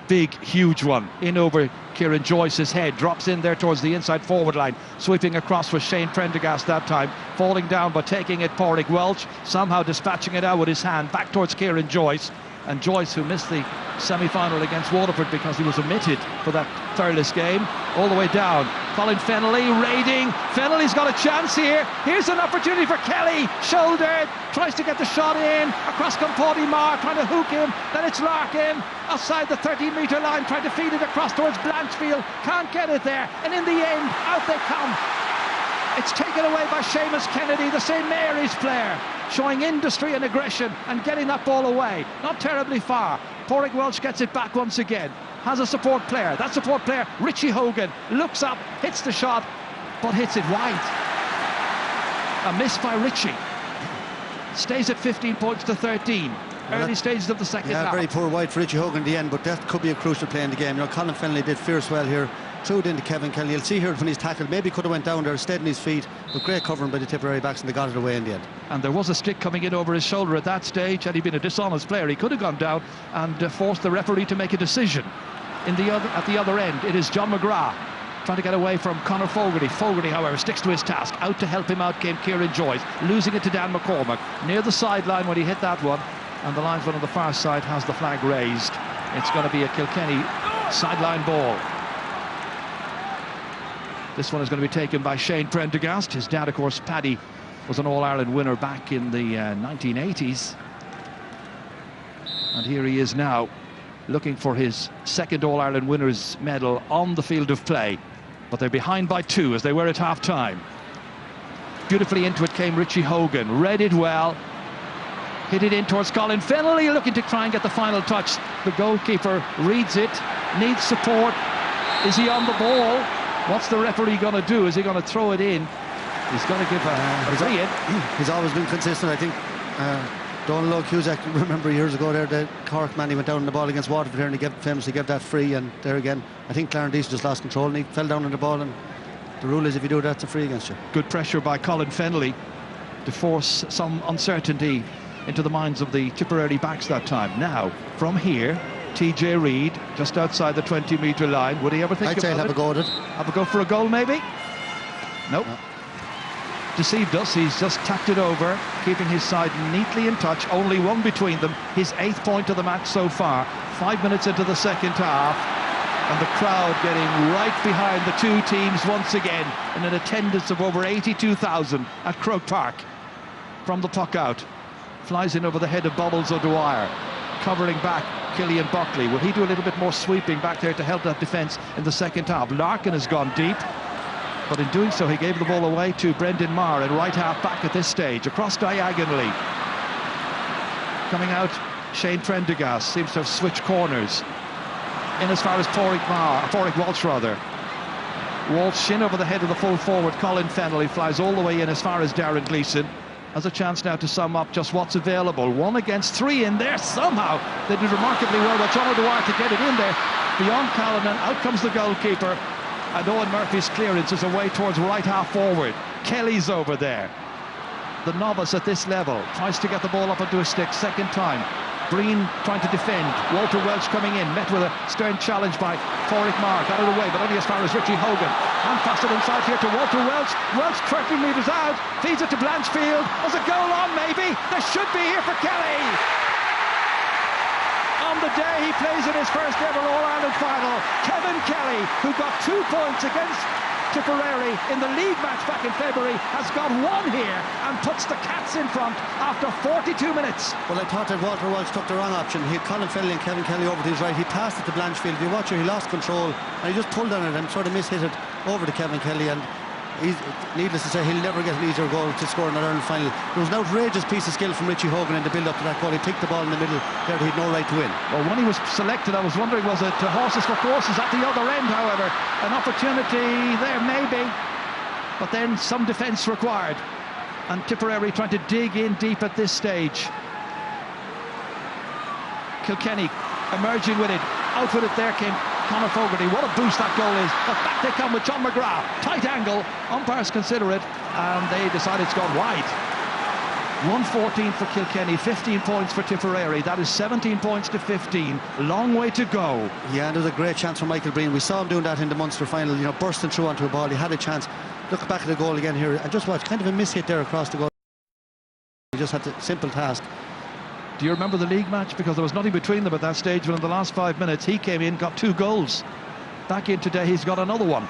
Big, huge one. In over Kieran Joyce's head. Drops in there towards the inside forward line. Sweeping across was Shane Prendergast that time. Falling down but taking it, Pádraig Welch. Somehow dispatching it out with his hand. Back towards Kieran Joyce. And Joyce, who missed the semi-final against Waterford because he was omitted for that Thurles game, all the way down. Colin Fennelly raiding. Fennelly's got a chance here. Here's an opportunity for Kelly. Shouldered. Tries to get the shot in. Across comes Pádraig Marr, trying to hook him. Then it's Larkin outside the 13-metre line, trying to feed it across towards Blanchfield. Can't get it there. And in the end, out they come. It's taken away by Seamus Kennedy, the St Mary's player, showing industry and aggression and getting that ball away. Not terribly far. Pádraig Welch gets it back once again. Has a support player. That support player, Richie Hogan, looks up, hits the shot, but hits it wide. A miss by Richie. Stays at 15 points to 13. Early stages of the second half. Yeah, very poor wide for Richie Hogan in the end, but that could be a crucial play in the game. You know, Colin Fennelly did fierce well here. Threw it into Kevin Kelly. You'll see here when he's tackled, maybe could have went down there, stayed on his feet, but great covering by the Tipperary backs, and they got it away in the end. And there was a stick coming in over his shoulder at that stage. Had he been a dishonest player, he could have gone down and forced the referee to make a decision. At the other end, it is John McGrath trying to get away from Conor Fogarty. Fogarty, however, sticks to his task. Out to help him out came Kieran Joyce, losing it to Dan McCormack near the sideline when he hit that one, and the linesman on the far side has the flag raised. It's going to be a Kilkenny sideline ball. This one is going to be taken by Shane Prendergast. His dad, of course, Paddy, was an All-Ireland winner back in the 1980s. And here he is now, looking for his second All-Ireland winners' medal on the field of play. But they're behind by 2 as they were at half-time. Beautifully into it came Richie Hogan, read it well, hit it in towards Colin Fennelly, looking to try and get the final touch. The goalkeeper reads it, needs support. Is he on the ball? What's the referee going to do? Is he going to throw it in? He's going to give a free in. He's always been consistent, I think. Donald Cusack, remember years ago there, the Cork man, he went down on the ball against Waterford here and he famously gave that free, and there again, I think Clarendon just lost control and he fell down on the ball, and the rule is if you do that, it's a free against you. Good pressure by Colin Fennelly to force some uncertainty into the minds of the Tipperary backs that time. Now, from here, TJ Reid, just outside the 20-metre line. Would he ever think I'd say about have a go at it. Have a go for a goal, maybe? Nope. No. Deceived us. He's just tapped it over, keeping his side neatly in touch. Only one between them. His 8th point of the match so far. 5 minutes into the second half, and the crowd getting right behind the two teams once again, in an attendance of over 82,000 at Croke Park. From the puck out, flies in over the head of Bubbles O'Dwyer, covering back Killian Buckley. Will he do a little bit more sweeping back there to help that defence in the second half? Larkin has gone deep, but in doing so he gave the ball away to Brendan Maher in right half back at this stage, across diagonally. Coming out, Shane Prendergast seems to have switched corners in as far as Pádraig Walsh rather. Walsh in over the head of the full forward Colin Fennelly, flies all the way in as far as Darren Gleeson. Has a chance now to sum up just what's available. 1 against 3 in there. Somehow they did remarkably well by John O'Dwyer to get it in there. Beyond Callanan, out comes the goalkeeper. And Owen Murphy's clearance is away towards right half forward. Kelly's over there. The novice at this level tries to get the ball up onto a stick. Second time. Breen trying to defend. Walter Welch coming in, met with a stern challenge by Pádraig Maher. Got it away, but only as far as Richie Hogan. And passed it inside here to Walter Welch. Welch 30 metres out, feeds it to Blanchfield. There's a goal on, maybe. There should be here for Kelly. On the day he plays in his first ever All-Ireland final, Kevin Kelly, who got 2 points against Tipperary in the league match back in February, has got 1 here and puts the Cats in front after 42 minutes. Well, I thought that Walter Welch took the wrong option. He had Colin Fennelly and Kevin Kelly over to his right. He passed it to Blanchfield. If you watch it, he lost control and he just pulled on it and sort of mishit it over to Kevin Kelly, and he's, needless to say, he'll never get an easier goal to score in an Ireland final. There was an outrageous piece of skill from Richie Hogan in the build-up to that goal. He picked the ball in the middle there, he had no right to win. Well, when he was selected, I was wondering, was it horses for courses at the other end? However, an opportunity there maybe, but then some defence required, and Tipperary trying to dig in deep at this stage. Kilkenny emerging with it, out with it there came Conor Fogarty. What a boost that goal is. But back they come with John McGrath. Tight angle. Umpires consider it and they decide it's gone wide. 114 for Kilkenny, 15 points for Tipperary. That is 17 points to 15. Long way to go. Yeah, and there was a great chance for Michael Breen. We saw him doing that in the Munster final, you know, bursting through onto a ball. He had a chance. Look back at the goal again here and just watch, kind of a miss hit there across the goal. He just had a simple task. Do you remember the league match? Because there was nothing between them at that stage, but in the last 5 minutes he came in, got 2 goals. Back in today he's got another one.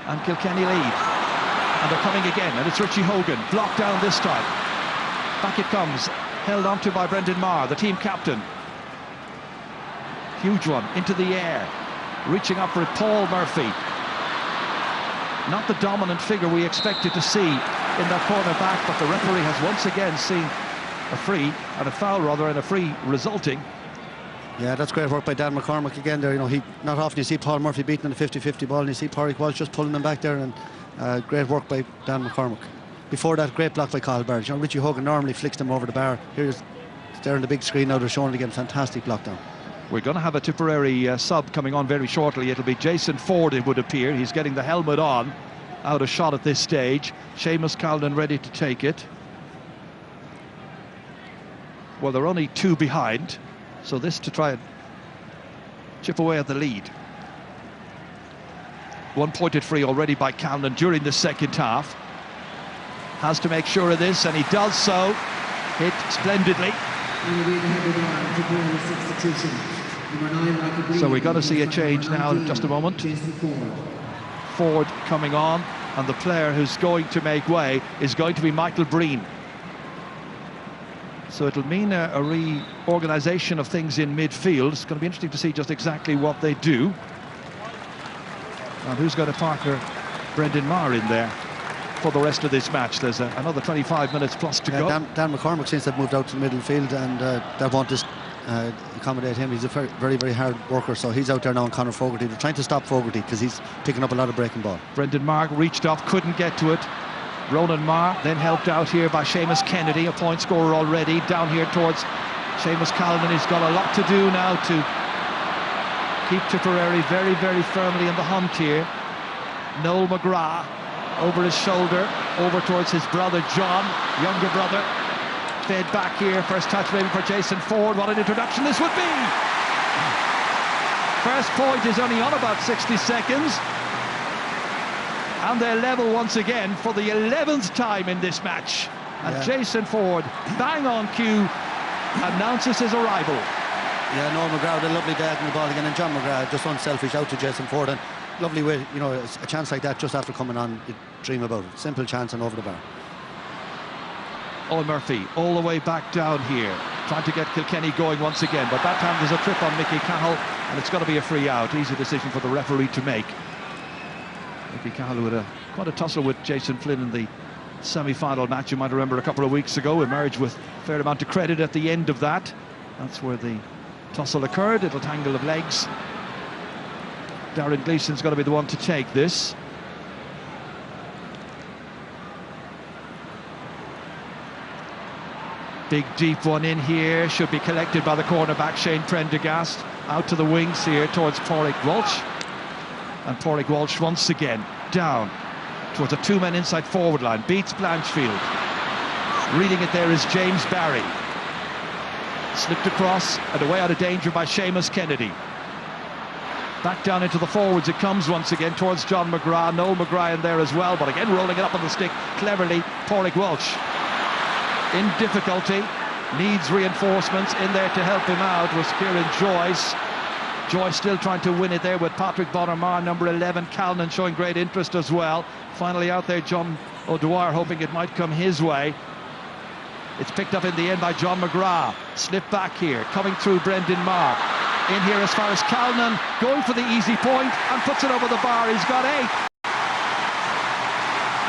And Kilkenny lead. And they're coming again, and it's Richie Hogan, blocked down this time. Back it comes, held onto by Brendan Maher, the team captain. Huge one, into the air. Reaching up for it, Paul Murphy. Not the dominant figure we expected to see in that corner back, but the referee has once again seen a free, and a foul rather, and a free resulting. Yeah, that's great work by Dan McCormack again there. You know, not often you see Paul Murphy beating on a 50-50 ball, and you see Pádraig Walsh just pulling them back there, and great work by Dan McCormack. Before that, great block by Cathal Barrett. You know, Richie Hogan normally flicks them over the bar. Here's there on the big screen now, they're showing it again. Fantastic block down. We're going to have a Tipperary sub coming on very shortly. It'll be Jason Ford, it would appear. He's getting the helmet on, out of shot at this stage. Seamus Callan ready to take it. Well, they're only 2 behind, so this to try and chip away at the lead. 1 pointed free already by Callan during the second half. Has to make sure of this, and he does so. Hit splendidly. So we've got to see a change now in just a moment. Ford coming on, and the player who's going to make way is going to be Michael Breen. So it'll mean a reorganisation of things in midfield. It's going to be interesting to see just exactly what they do. And who's going to partner Brendan Maher in there? for the rest of this match. There's another 25 minutes plus to go. Dan McCormack seems to have moved out to the middle field, and that won't accommodate him. He's a very, very hard worker, so he's out there now on Conor Fogarty. They're trying to stop Fogarty because he's picking up a lot of breaking ball. Brendan Mark reached up, couldn't get to it. Ronan Marr then helped out here by Seamus Kennedy, a point scorer already. Down here towards Seamus Callan. He's got a lot to do now to keep Tipperary very, very firmly in the hunt here. Noel McGrath over his shoulder, over towards his brother John, younger brother. Fed back here, first touch maybe for Jason Ford. What an introduction this would be! First point is only on about 60 seconds. And they're level once again for the 11th time in this match. And Jason Ford, bang on cue, announces his arrival. Yeah, Noel McGrath, a lovely day in the ball again, and John McGrath just unselfish out to Jason Ford, and lovely way, you know, a chance like that just after coming on, you dream about it. Simple chance and over the bar. Owen Murphy all the way back down here, trying to get Kilkenny going once again, but that time there's a trip on Mickey Cahill, and it's going to be a free out. Easy decision for the referee to make. Mickey Cahill with quite a tussle with Jason Flynn in the semi-final match. You might remember a couple of weeks ago, emerged with a fair amount of credit at the end of that. That's where the tussle occurred, little tangle of legs. Darren Gleeson's got to be the one to take this. Big deep one in here, should be collected by the cornerback Shane Prendergast. Out to the wings here towards Pádraig Walsh. And Pádraig Walsh once again down towards a two-man inside forward line. Beats Blanchfield. Reading it there is James Barry. Slipped across and away out of danger by Seamus Kennedy. Back down into the forwards it comes once again towards John McGrath. Noel McGrath in there as well, but again rolling it up on the stick cleverly. Pádraig Walsh in difficulty, needs reinforcements. In there to help him out was Kieran Joyce. Joyce still trying to win it there with Patrick Bonner-Marr, number 11. Calnan showing great interest as well. Finally out there, John O'Dwyer hoping it might come his way. It's picked up in the end by John McGrath. Slip back here, coming through Brendan Marr. In here as far as Calnan, going for the easy point and puts it over the bar. He's got 8.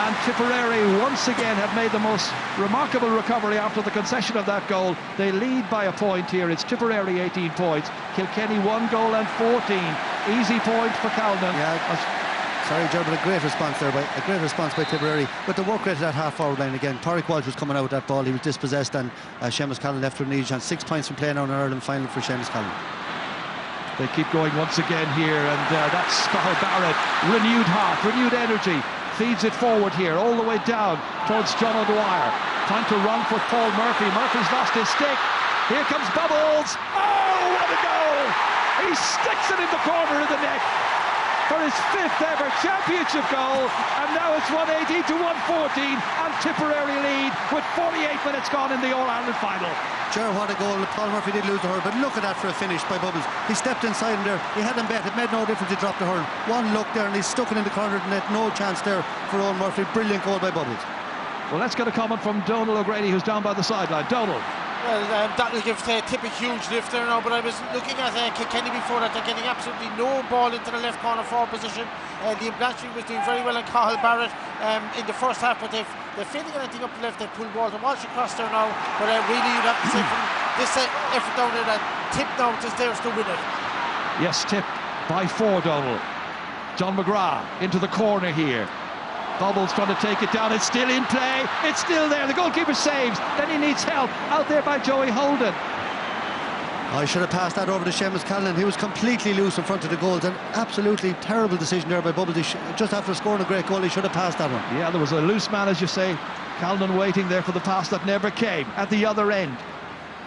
And Tipperary once again have made the most remarkable recovery after the concession of that goal. They lead by a point here. It's Tipperary 18 points. Kilkenny 1 goal and 14. Easy point for Calnan. Sorry, Joe, but a great response there, a great response by Tipperary. But the work rate at that half-forward line again. Pádraig Walsh was coming out with that ball. He was dispossessed, and Seamus Callan left with an easy chance. 6 points from playing now in Ireland final for Seamus Callan. They keep going once again here, and that's Cathal Barrett. Renewed heart, renewed energy. Feeds it forward here, all the way down towards John O'Dwyer. Trying to run for Paul Murphy. Murphy's lost his stick. Here comes Bubbles. Oh, what a goal! He sticks it in the corner of the net for his 5th ever championship goal, and now it's 118 to 114, and Tipperary lead with 48 minutes gone in the All-Ireland final. Sure, what a goal. Paul Murphy did lose the hurl, but look at that for a finish by Bubbles. He stepped inside him there. He had him bet. It made no difference. He dropped the hurl. One look there, and he's stuck it in the corner of the net. No chance there for Owen Murphy. Brilliant goal by Bubbles. Well, let's get a comment from Donal O'Grady, who's down by the sideline. Donal. Well, that'll give Tip a huge lift there now, but I was looking at Kilkenny before that. They're getting absolutely no ball into the left corner forward position. Liam Blanchfield was doing very well, and Cathal Barrett in the first half, but they're failing anything up the left. They pulled Walter Walsh across there now, but really you'd have to say from this effort down there that Tip now is theirs to win it. Yes, Tip by 4, Donal. John McGrath into the corner here. Bubbles trying to take it down. It's still in play. It's still there. The goalkeeper saves. Then he needs help. Out there by Joey Holden. I should have passed that over to Seamus Callan. He was completely loose in front of the goals. An absolutely terrible decision there by Bubbles. Just after scoring a great goal, he should have passed that one. Yeah, there was a loose man, as you say. Callan waiting there for the pass that never came. At the other end,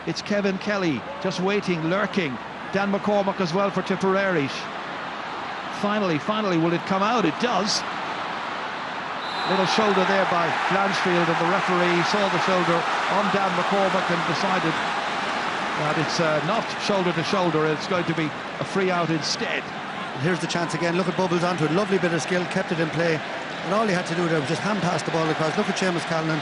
it's Kevin Kelly just waiting, lurking. Dan McCormack as well for Tipperary. Finally, will it come out? It does. Little shoulder there by Blanchfield, and the referee saw the shoulder on Dan McCormack and decided that it's not shoulder to shoulder. It's going to be a free out instead. And here's the chance again. Look at Bubbles onto it. Lovely bit of skill, kept it in play, and all he had to do there was just hand pass the ball across. Look at Seamus Callan.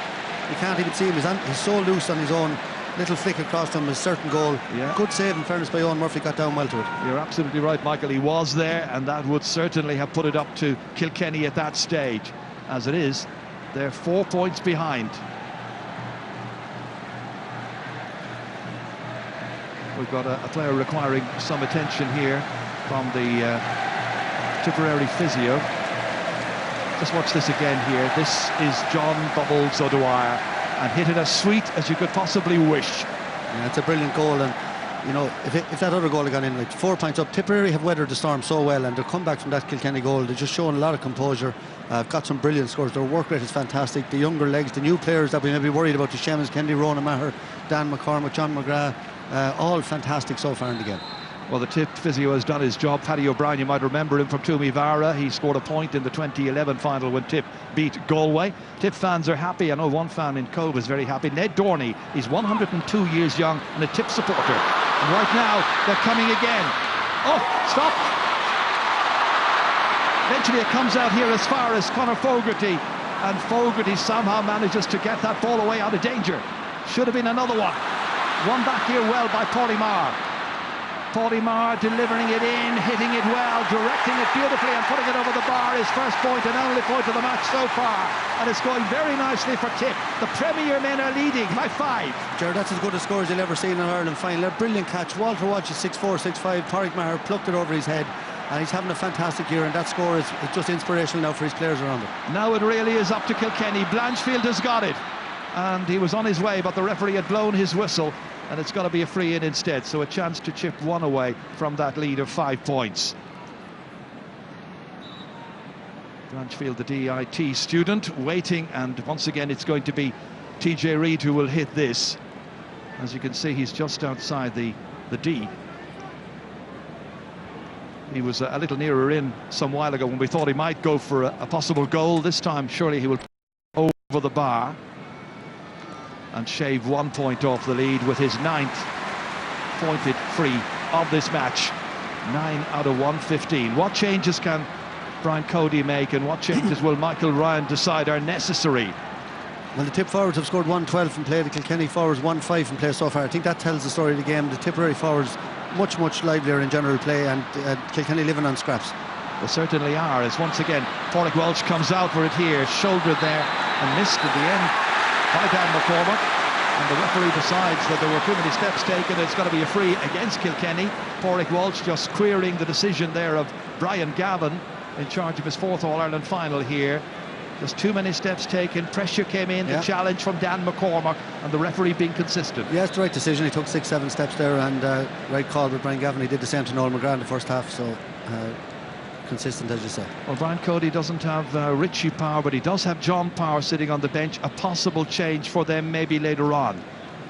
You can't even see him. He's so loose on his own. Little flick across to him, a certain goal. Yeah. Good save, in fairness, by Owen Murphy. Got down well to it. You're absolutely right, Michael. He was there, and that would certainly have put it up to Kilkenny at that stage. As it is, They're 4 points behind. We've got a player requiring some attention here from the Tipperary physio. Just watch this again here. This is John Bubbles O'Dwyer, and hit it as sweet as you could possibly wish. Yeah, it's a brilliant goal, and you know, if that other goal had gone in, like 4 points up, Tipperary have weathered the storm so well, and they're come back from that Kilkenny goal. They're just showing a lot of composure. Got some brilliant scores. Their work rate is fantastic. The younger legs, the new players that we may be worried about, the Seamus Kennedy, Ronan Maher, Dan McCormack, John McGrath, all fantastic so far in the game. Well, the Tip physio has done his job. Paddy O'Brien, you might remember him from Toomevara. He scored a point in the 2011 final when Tip beat Galway. Tip fans are happy. I know one fan in Cove is very happy. Ned Dorney, he's 102 years young and a Tip supporter. And right now, they're coming again. Oh, stop! Eventually it comes out here as far as Conor Fogarty, and Fogarty somehow manages to get that ball away out of danger. Should have been another one. Won back here well by Paulie Marr. Paulie Marr delivering it in, hitting it well, directing it beautifully and putting it over the bar. His first point and only point of the match so far. And it's going very nicely for Tip. The Premier men are leading by 5. Jared, that's as good a score as you'll ever see in an Ireland final. A brilliant catch. Walter Walsh is 6'4", 6'5". Pádraig Maher plucked it over his head. And he's having a fantastic year, and that score is just inspirational now for his players around him. Now it really is up to Kilkenny. Blanchfield has got it. And he was on his way, but the referee had blown his whistle. And it's got to be a free in instead, so a chance to chip one away from that lead of 5 points. Blanchfield, the DIT student, waiting, and once again it's going to be TJ Reid who will hit this. As you can see, he's just outside the D. He was a little nearer in some while ago when we thought he might go for a possible goal. This time, surely he will over the bar and shave 1 point off the lead with his 9th pointed free of this match. 9 out of 115. What changes can Brian Cody make, and what changes will Michael Ryan decide are necessary? Well, the Tip forwards have scored 112 from play. The Kilkenny forwards 1-5 from play so far. I think that tells the story of the game. The Tipperary forwards much livelier in general play, and Kilkenny living on scraps. They certainly are, as once again Pádraig Walsh comes out for it here, shouldered there and missed at the end by Dan McCormack, and the referee decides that there were too many steps taken. It's got to be a free against Kilkenny. Pádraig Walsh just querying the decision there of Brian Gavin, in charge of his 4th All-Ireland final here. Just too many steps taken, pressure came in, the challenge from Dan McCormack, and the referee being consistent. Yeah, it's the right decision. He took 6-7 steps there, and right call with Brian Gavin. He did the same to Noel McGrath in the first half, so consistent, as you say. Well, Brian Cody doesn't have Richie Power, but he does have John Power sitting on the bench. A possible change for them maybe later on.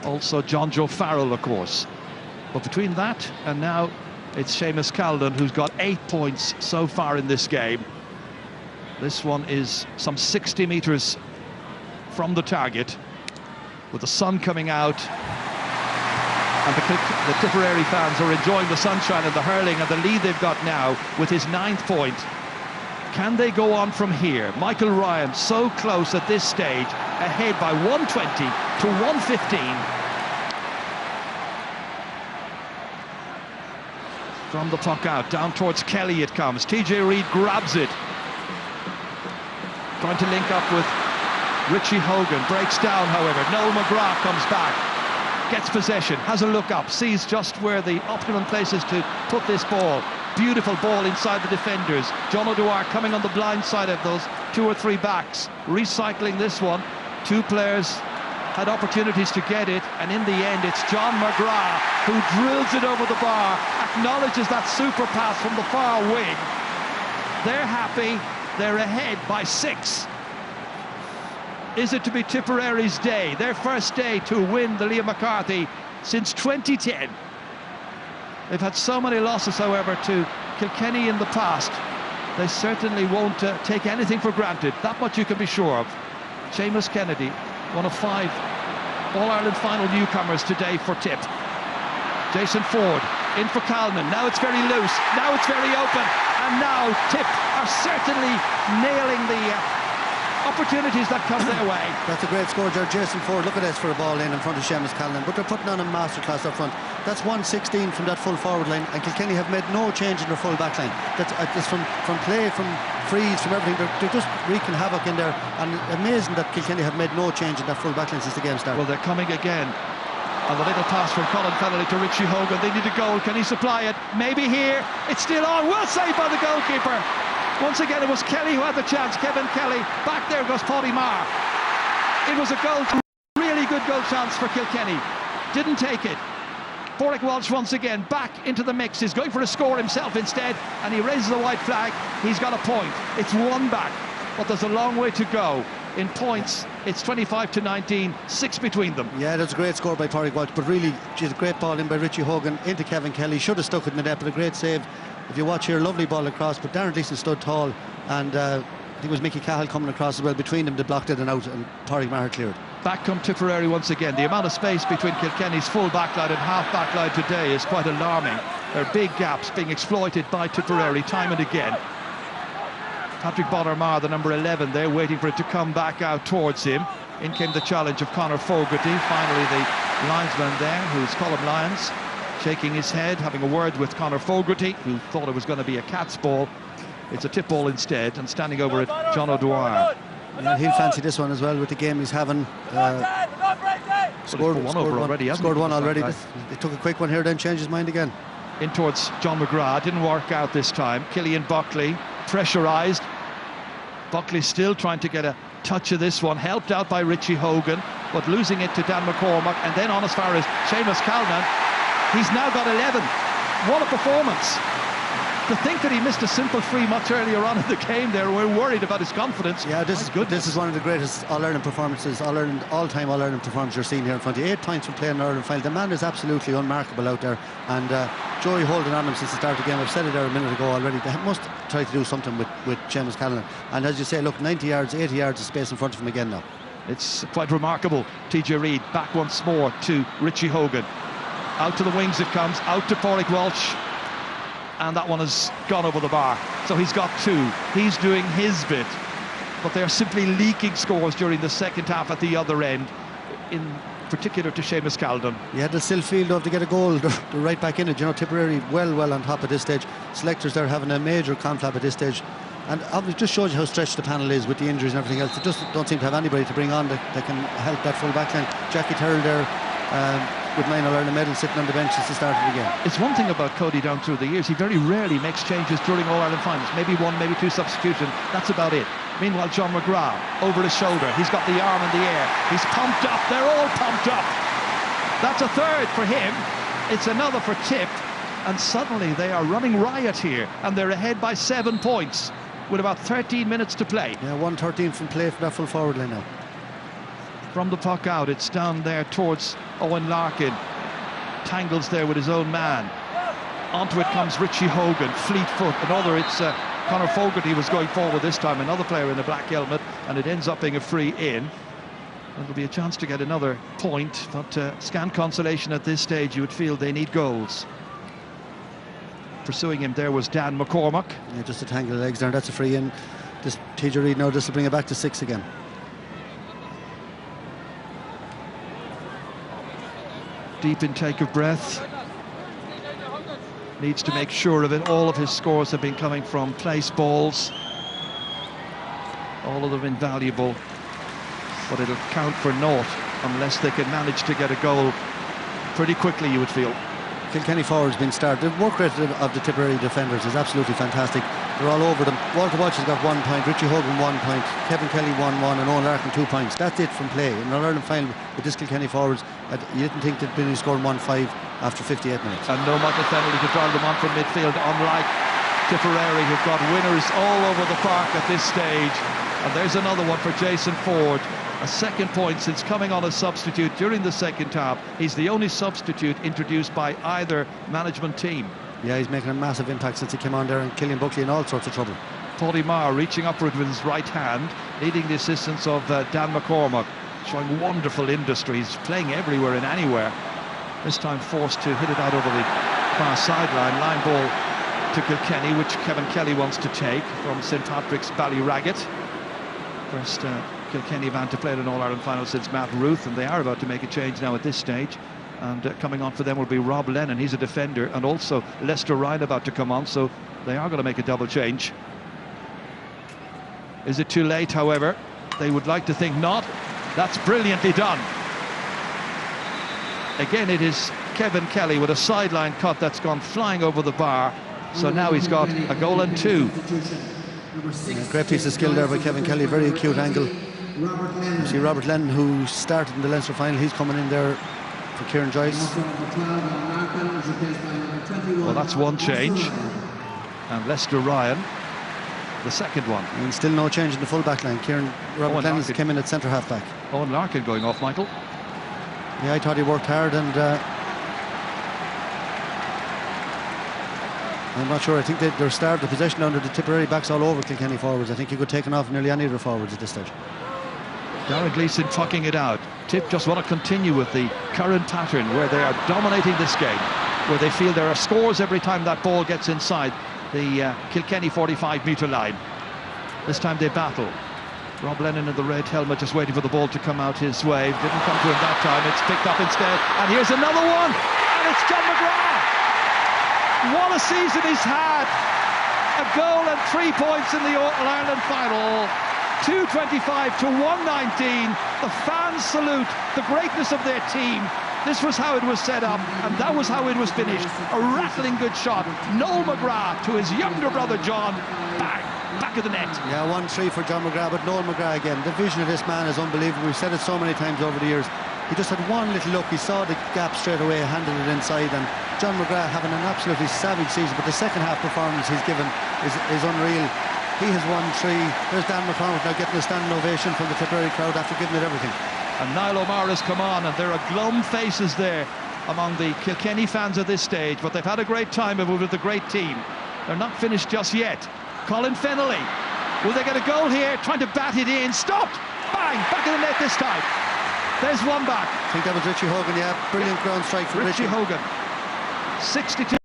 Also John Joe Farrell, of course. But between that and now, it's Seamus Calden, who's got 8 points so far in this game. This one is some 60 metres from the target, with the sun coming out, and the Tipperary fans are enjoying the sunshine and the hurling and the lead they've got now with his 9th point. Can they go on from here? Michael Ryan so close at this stage, ahead by 120 to 115. From the puck out, down towards Kelly it comes. TJ Reid grabs it. Trying to link up with Richie Hogan, breaks down however. Noel McGrath comes back, gets possession, has a look up, sees just where the optimum place is to put this ball. Beautiful ball inside the defenders. John O'Dwyer coming on the blind side of those 2 or 3 backs, recycling this one. 2 players had opportunities to get it, and in the end it's John McGrath who drills it over the bar, acknowledges that super pass from the far wing. They're happy. They're ahead by 6. Is it to be Tipperary's day, their first day to win the Liam McCarthy since 2010? They've had so many losses, however, to Kilkenny in the past. They certainly won't take anything for granted. That much you can be sure of. Seamus Kennedy, one of 5 All-Ireland final newcomers today for Tip. Jason Ford in for Kalman. Now it's very loose. Now it's very open. And now Tip are certainly nailing the opportunities that come their way. That's a great score, Jared. Jason Ford, look at this for a ball in front of Seamus Callan, but they're putting on a masterclass up front. That's 116 from that full forward line, and Kilkenny have made no change in their full back line. That's from play from frees, from everything. They're just wreaking havoc in there, and amazing that Kilkenny have made no change in that full back line since the game started. Well, they're coming again. And the little pass from Colin Fennelly to Richie Hogan. They need a goal. Can he supply it? Maybe here. It's still on. Well saved by the goalkeeper. Once again, it was Kelly who had the chance. Kevin Kelly. Back there goes Paddy Marr. It was a goal, really good goal chance for Kilkenny. Didn't take it. Pádraig Walsh once again back into the mix. He's going for a score himself instead, and he raises the white flag. He's got a point. It's one back, but there's a long way to go. In points, it's 25-19, 6 between them. Yeah, that's a great score by Pádraig Walsh, but really, geez, a great ball in by Richie Hogan into Kevin Kelly. Should have stuck it in the net, but a great save. If you watch here, lovely ball across, but Darren Gleeson stood tall, and I think it was Mickey Cahill coming across as well. Between them, they blocked it and out, and Pádraig Maher cleared. Back come Tipperary once again. The amount of space between Kilkenny's full backline and half backline today is quite alarming. There are big gaps being exploited by Tipperary time and again. Patrick Bonner-Marr, the number 11 there, waiting for it to come back out towards him. In came the challenge of Conor Fogarty. Finally, the linesman there, who's Colm Lyons, shaking his head, having a word with Conor Fogarty, who thought it was going to be a cat's ball. It's a tip ball instead, and standing over it, John O'Dwyer. Yeah, he'll fancy this one as well with the game he's having. Scored one already. He took a quick one here, then changed his mind again. In towards John McGrath, didn't work out this time. Killian Buckley, pressurised. Buckley still trying to get a touch of this one, helped out by Richie Hogan, but losing it to Dan McCormack, and then on as far as Seamus Calnan. He's now got 11. What a performance. To think that he missed a simple free much earlier on in the game there, we're worried about his confidence. Yeah, this is good. This is one of the greatest All-Ireland performances, all-time All-Ireland performance you're seeing here in front of you. 8 points from playing an Ireland final. The man is absolutely unmarkable out there, and Joey holding on him since the start of the game. I've said it there a minute ago already. They must try to do something with Seamus Callan. And as you say, look, 90 yards, 80 yards of space in front of him again now. It's quite remarkable. TJ Reid back once more to Richie Hogan. Out to the wings it comes, out to Pádraig Walsh. And that one has gone over the bar. So he's got 2. He's doing his bit. But they're simply leaking scores during the second half at the other end, in particular to Seamus Caldan. Yeah, they'll still feel though, if they get a goal, they're right back in it. You know, Tipperary well on top at this stage. Selectors, they're having a major conflab at this stage. And obviously just shows you how stretched the panel is with the injuries and everything else. They just don't seem to have anybody to bring on that can help that full back line. Jackie Terrell there, with 9 All-Ireland medals sitting on the bench since the start of the game. It's one thing about Cody down through the years, he very rarely makes changes during All-Ireland finals. Maybe 1, maybe 2 substitutions, that's about it. Meanwhile, John McGrath, over his shoulder, he's got the arm in the air, he's pumped up, they're all pumped up. That's a third for him, it's another for Tip, and suddenly they are running riot here, and they're ahead by 7 points, with about 13 minutes to play. Yeah, 1:13 from play for that full forward line now. From the puck out, it's down there towards Owen Larkin. Tangles there with his own man. Onto it comes Richie Hogan, fleet foot. Another, it's Conor Fogarty was going forward this time. Another player in a black helmet, and it ends up being a free in. There'll be a chance to get another point, but scant consolation at this stage. You would feel they need goals. Pursuing him there was Dan McCormack. Yeah, just a tangle of legs there. That's a free in. This TJ Reid now, this will bring it back to 6 again. Deep intake of breath. Needs to make sure of it. All of his scores have been coming from place balls. All of them invaluable. But it'll count for naught unless they can manage to get a goal pretty quickly, you would feel. Kilkenny forwards been started. The work rate of the Tipperary defenders is absolutely fantastic. They're all over them. Walter Walsh has got 1 point, Richie Hogan 1 point, Kevin Kelly 1-1, and Owen Larkin 2 points. That's it from play. In an Ireland final with this Kilkenny forwards, you didn't think they'd been scoring 1-5 after 58 minutes. And no Michael Fennelly to drive them on from midfield, unlike Tipperary, who've got winners all over the park at this stage. And there's another one for Jason Ford. A 2nd point since coming on as substitute during the second half. He's the only substitute introduced by either management team. Yeah, he's making a massive impact since he came on there, and Killian Buckley in all sorts of trouble. Paddy Marr reaching upward with his right hand, needing the assistance of Dan McCormack, showing wonderful industry. He's playing everywhere and anywhere. This time forced to hit it out over the far sideline. Line ball to Kilkenny, which Kevin Kelly wants to take from St Patrick's Ballyragget. First Kilkenny have had to play an All-Ireland final since Matt Ruth, and they are about to make a change now at this stage. And coming on for them will be Rob Lennon, he's a defender, and also Lester Ryan about to come on, so they are going to make a double change. Is it too late, however? They would like to think not. That's brilliantly done. Again, it is Kevin Kelly with a sideline cut that's gone flying over the bar. So now he's got a goal and 2. Yeah, great piece of skill there by Kevin Kelly, very acute angle. You see Robert Lennon, who started in the Leinster final, he's coming in there for Kieran Joyce. Well, that's one change. And Lester Ryan, the second one. And still no change in the full back line. Robert Lennon came in at centre half back. Owen Larkin going off, Michael. Yeah, I thought he worked hard, and I'm not sure. I think they're starved the possession under the Tipperary backs all over Kilkenny forwards. I think he could take off nearly any of their forwards at this stage. Darren Gleeson tucking it out. Tip just want to continue with the current pattern where they are dominating this game, where they feel there are scores every time that ball gets inside the Kilkenny 45-metre line. This time they battle. Rob Lennon in the red helmet just waiting for the ball to come out his way. Didn't come to him that time. It's picked up instead. And here's another one. And it's John McGrath. What a season he's had. A goal and 3 points in the All-Ireland final. 225 to 119. The fans salute the greatness of their team. This was how it was set up, and that was how it was finished. A rattling good shot. Noel McGrath to his younger brother John. Bang! Back of the net. Yeah, 1-3 for John McGrath, but Noel McGrath again. The vision of this man is unbelievable. We've said it so many times over the years. He just had one little look. He saw the gap straight away, handled it inside, and John McGrath having an absolutely savage season. But the second half performance he's given is unreal. He has won 3. There's Dan McCormick now getting a standing ovation from the Tipperary crowd after giving it everything. And Niall O'Mara has come on, and there are glum faces there among the Kilkenny fans at this stage, but they've had a great time of it with a great team. They're not finished just yet. Colin Fennelly, will they get a goal here? Trying to bat it in, stopped! Bang! Back of the net this time. There's one back. I think that was Richie Hogan, yeah. Brilliant ground strike from Richie Hogan. 60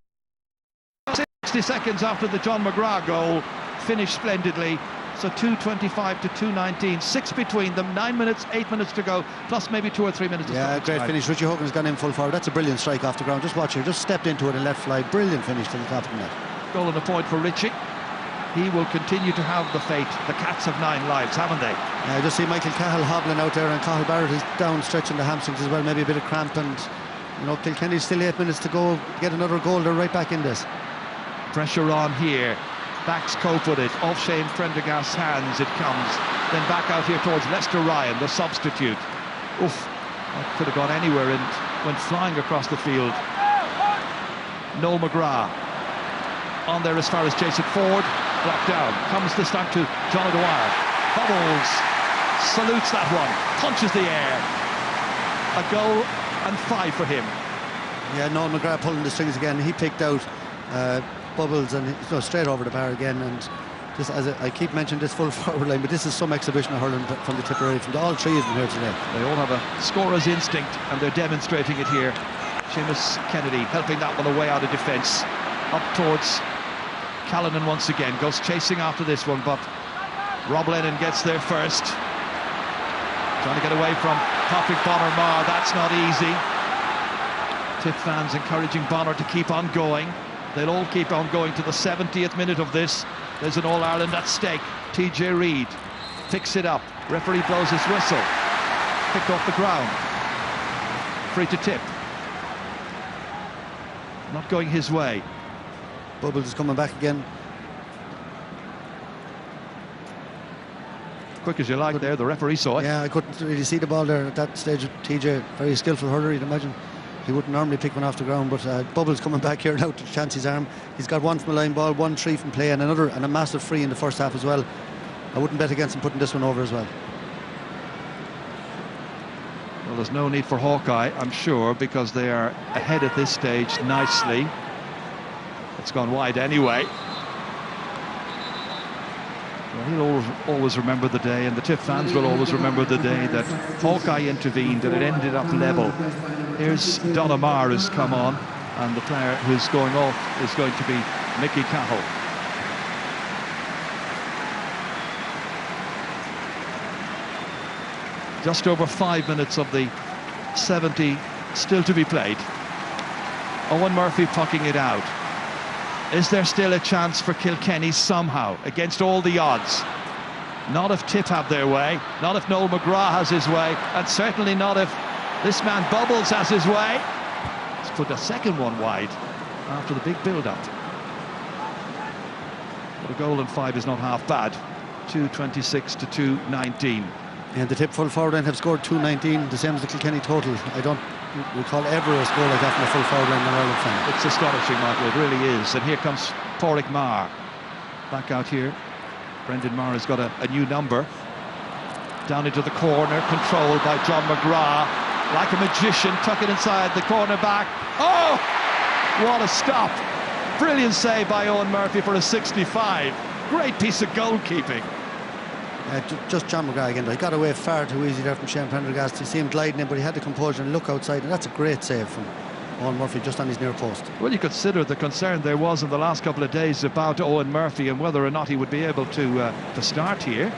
seconds after the John McGrath goal, finished splendidly. So 2:25 to 2:19, 6 between them, 9 minutes, 8 minutes to go, plus maybe 2 or 3 minutes. Yeah, great finish. Richie Hogan's gone in full forward. That's a brilliant strike off the ground. Just watch here, just stepped into it and let fly. Brilliant finish to the top of the net. Goal and a point for Richie. He will continue to have the fate. The Cats have 9 lives, haven't they? Yeah, I just see Michael Cahill hobbling out there, and Cahill Barrett is down, stretching the hamstrings as well, maybe a bit of cramp, and you know, Kilkenny's still 8 minutes to go, get another goal, they're right back in this. Pressure on here. Backs cope with it, off Shane Prendergast's hands it comes, then back out here towards Lester Ryan, the substitute. Oof, that could have gone anywhere and went flying across the field. Noel McGrath on there as far as Jason Ford, blocked down, comes this time to John O'Dwyer, bubbles, salutes that one, punches the air. A goal and 5 for him. Yeah, Noel McGrath pulling the strings again. He picked out Bubbles and straight over the bar again, and just as I keep mentioning this full forward line, but this is some exhibition of hurling from the Tipperary, from all 3 of them here today. They all have a scorer's instinct, and they're demonstrating it here. Seamus Kennedy helping that one away out of defence, up towards Callanan once again, goes chasing after this one, but Rob Lennon gets there first, trying to get away from Patrick Bonner-Marr. That's not easy. Tip fans encouraging Bonner to keep on going. They'll all keep on going to the 70th minute of this. There's an All-Ireland at stake. TJ Reid picks it up. Referee blows his whistle. Picked off the ground. Free to Tip. Not going his way. Bubbles is coming back again. Quick as you like there, the referee saw it. Yeah, I couldn't really see the ball there at that stage. TJ, very skillful hurler, you'd imagine. He wouldn't normally pick one off the ground, but Bubbles coming back here now to chance his arm. He's got 1 from the line ball, 1-3 from play, and a massive free in the first half as well. I wouldn't bet against him putting this one over as well. Well, there's no need for Hawkeye, I'm sure, because they are ahead at this stage nicely. It's gone wide anyway. Well, he'll always remember the day, and the Tip fans will always remember the day that Hawkeye intervened and it ended up level. Here's Don Amar has come on, and the player who's going off is going to be Mickey Cahill. Just over 5 minutes of the 70 still to be played. Owen Murphy pucking it out. Is there still a chance for Kilkenny somehow, against all the odds? Not if Tip have their way, not if Noel McGrath has his way, and certainly not if this man Bubbles has his way. Let's put a second one wide after the big build-up. But a goal and 5 is not half bad. 2:26 to 2:19. And the Tip full forward line have scored 2:19, the same as the Kilkenny total. I don't recall ever a score like that from a full forward line in an Ireland final. It's astonishing, Michael, it really is. And here comes Pádraig Maher. Back out here. Brendan Maher has got a new number. Down into the corner, controlled by John McGrath. Like a magician, tuck it inside the corner back. Oh! What a stop. Brilliant save by Eoin Murphy for a 65. Great piece of goalkeeping. Just John McGrath again. He got away far too easy there from Shane Prendergast. You see him gliding in, but he had the composure and look outside, and that's a great save from Eoin Murphy just on his near post. Well, you consider the concern there was in the last couple of days about Eoin Murphy and whether or not he would be able to start here.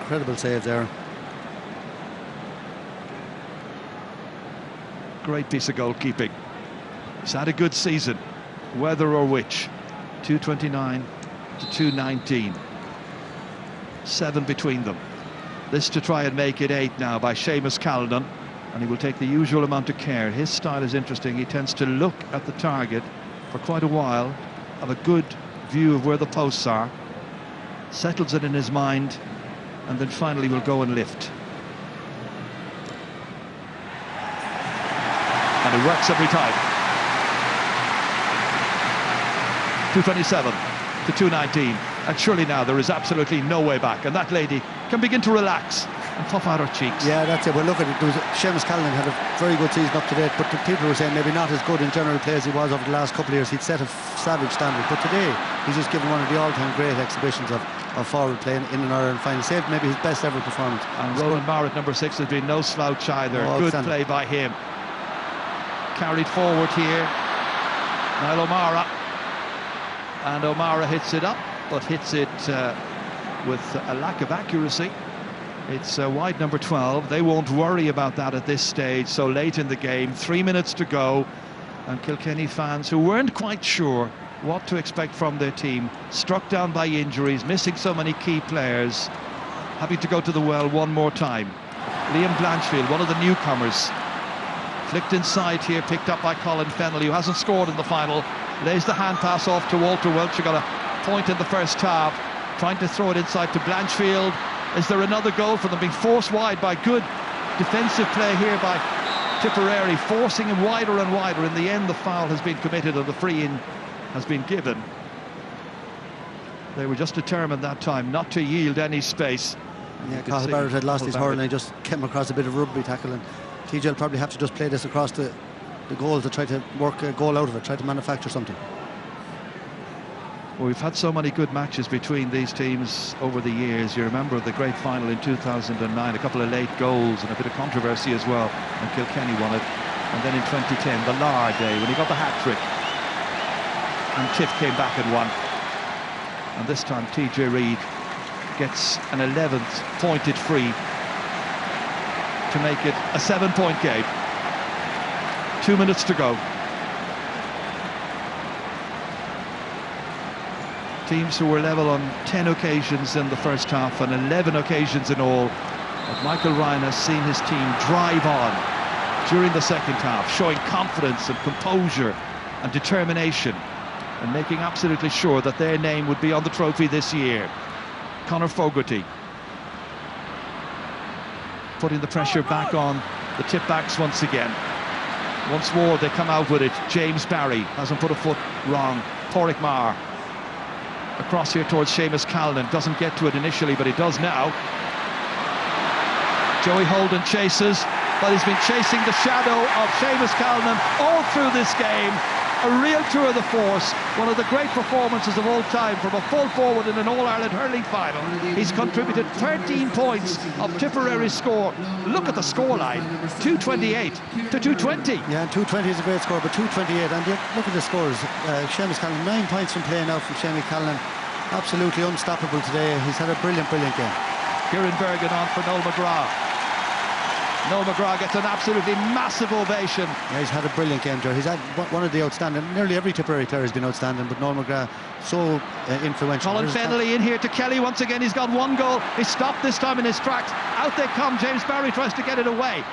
Incredible save there. Great piece of goalkeeping. He's had a good season, whether or which. 2:29 to 2:19. 7 between them. This to try and make it 8 now by Seamus Callanan, and he will take the usual amount of care. His style is interesting. He tends to look at the target for quite a while, have a good view of where the posts are, settles it in his mind, and then finally will go and lift. And it works every time. 2:27 to 2:19. And surely now there is absolutely no way back, and that lady can begin to relax and puff out her cheeks. Yeah, that's it. Well, look at it. Seamus Callanan had a very good season up to date, but the people were saying maybe not as good in general play as he was over the last couple of years. He'd set a savage standard, but today he's just given one of the all-time great exhibitions of forward play in an Ireland final. Saved maybe his best ever performance. And Roland Maher at number 6 has been no slouch either. Good play by him. Carried forward here. Niall O'Mara. And O'Mara hits it up, but hits it with a lack of accuracy. It's wide number 12. They won't worry about that at this stage, so late in the game. 3 minutes to go, and Kilkenny fans who weren't quite sure what to expect from their team, struck down by injuries, missing so many key players, having to go to the well one more time. Liam Blanchfield, one of the newcomers, flicked inside here, picked up by Colin Fennelly, who hasn't scored in the final. Lays the hand pass off to Walter Welch, who got a point in the first half, trying to throw it inside to Blanchfield. Is there another goal for them? Being forced wide by good defensive play here by Tipperary, forcing him wider and wider. In the end, the foul has been committed and the free-in has been given. They were just determined that time not to yield any space. Yeah, Cathal Barrett had lost his hurl and he just came across a bit of rugby tackle, and TJ will probably have to just play this across the goal to try to work a goal out of it, try to manufacture something. Well, we've had so many good matches between these teams over the years. You remember the great final in 2009, a couple of late goals and a bit of controversy as well, and Kilkenny won it. And then in 2010, the Lar day, when he got the hat-trick, and Tiff came back and won. And this time TJ Reid gets an 11th pointed free to make it a 7-point game. 2 minutes to go. Teams who were level on 10 occasions in the first half and 11 occasions in all. But Michael Ryan has seen his team drive on during the second half, showing confidence and composure and determination, and making absolutely sure that their name would be on the trophy this year. Conor Fogarty putting the pressure back on the tip backs once again. Once more they come out with it. James Barry hasn't put a foot wrong. Pádraig Maher across here towards Seamus Callanan, doesn't get to it initially, but he does now. Joey Holden chases, but he's been chasing the shadow of Seamus Callanan all through this game. A real tour de force, one of the great performances of all time from a full forward in an All-Ireland hurling final. He's contributed 13 points of Tipperary's score. Look at the scoreline, 228 to 220. Yeah, and 220 is a great score, but 228, and look at the scores. Seamus Callanan, 9 points from play now from Seamus Callanan. Absolutely unstoppable today. He's had a brilliant, brilliant game. Kieran Bergen on for Noel McGrath. Noel McGrath gets an absolutely massive ovation. Yeah, he's had a brilliant game, Joe. He's had one of the outstanding. Nearly every Tipperary player has been outstanding, but Noel McGrath so influential. Colin Fennelly in here to Kelly once again. He's got one goal. He stopped this time in his tracks. Out they come. James Barry tries to get it away.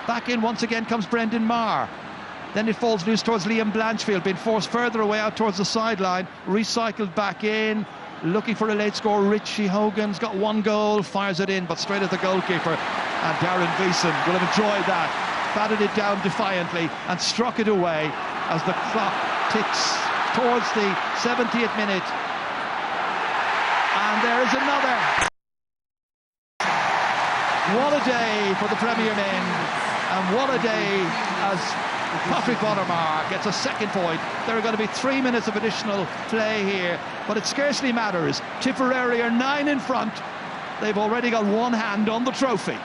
Back in once again comes Brendan Marr. Then it falls loose towards Liam Blanchfield, being forced further away out towards the sideline. Recycled back in. Looking for a late score. Richie Hogan's got one goal, fires it in, but straight at the goalkeeper. And Darren Beeson will have enjoyed that. Batted it down defiantly and struck it away as the clock ticks towards the 70th minute. And there is another. What a day for the Premier men, and what a day as Patrick Bonner-Marr gets a second point. There are going to be 3 minutes of additional play here, but it scarcely matters. Tipperary are 9 in front. They've already got one hand on the trophy.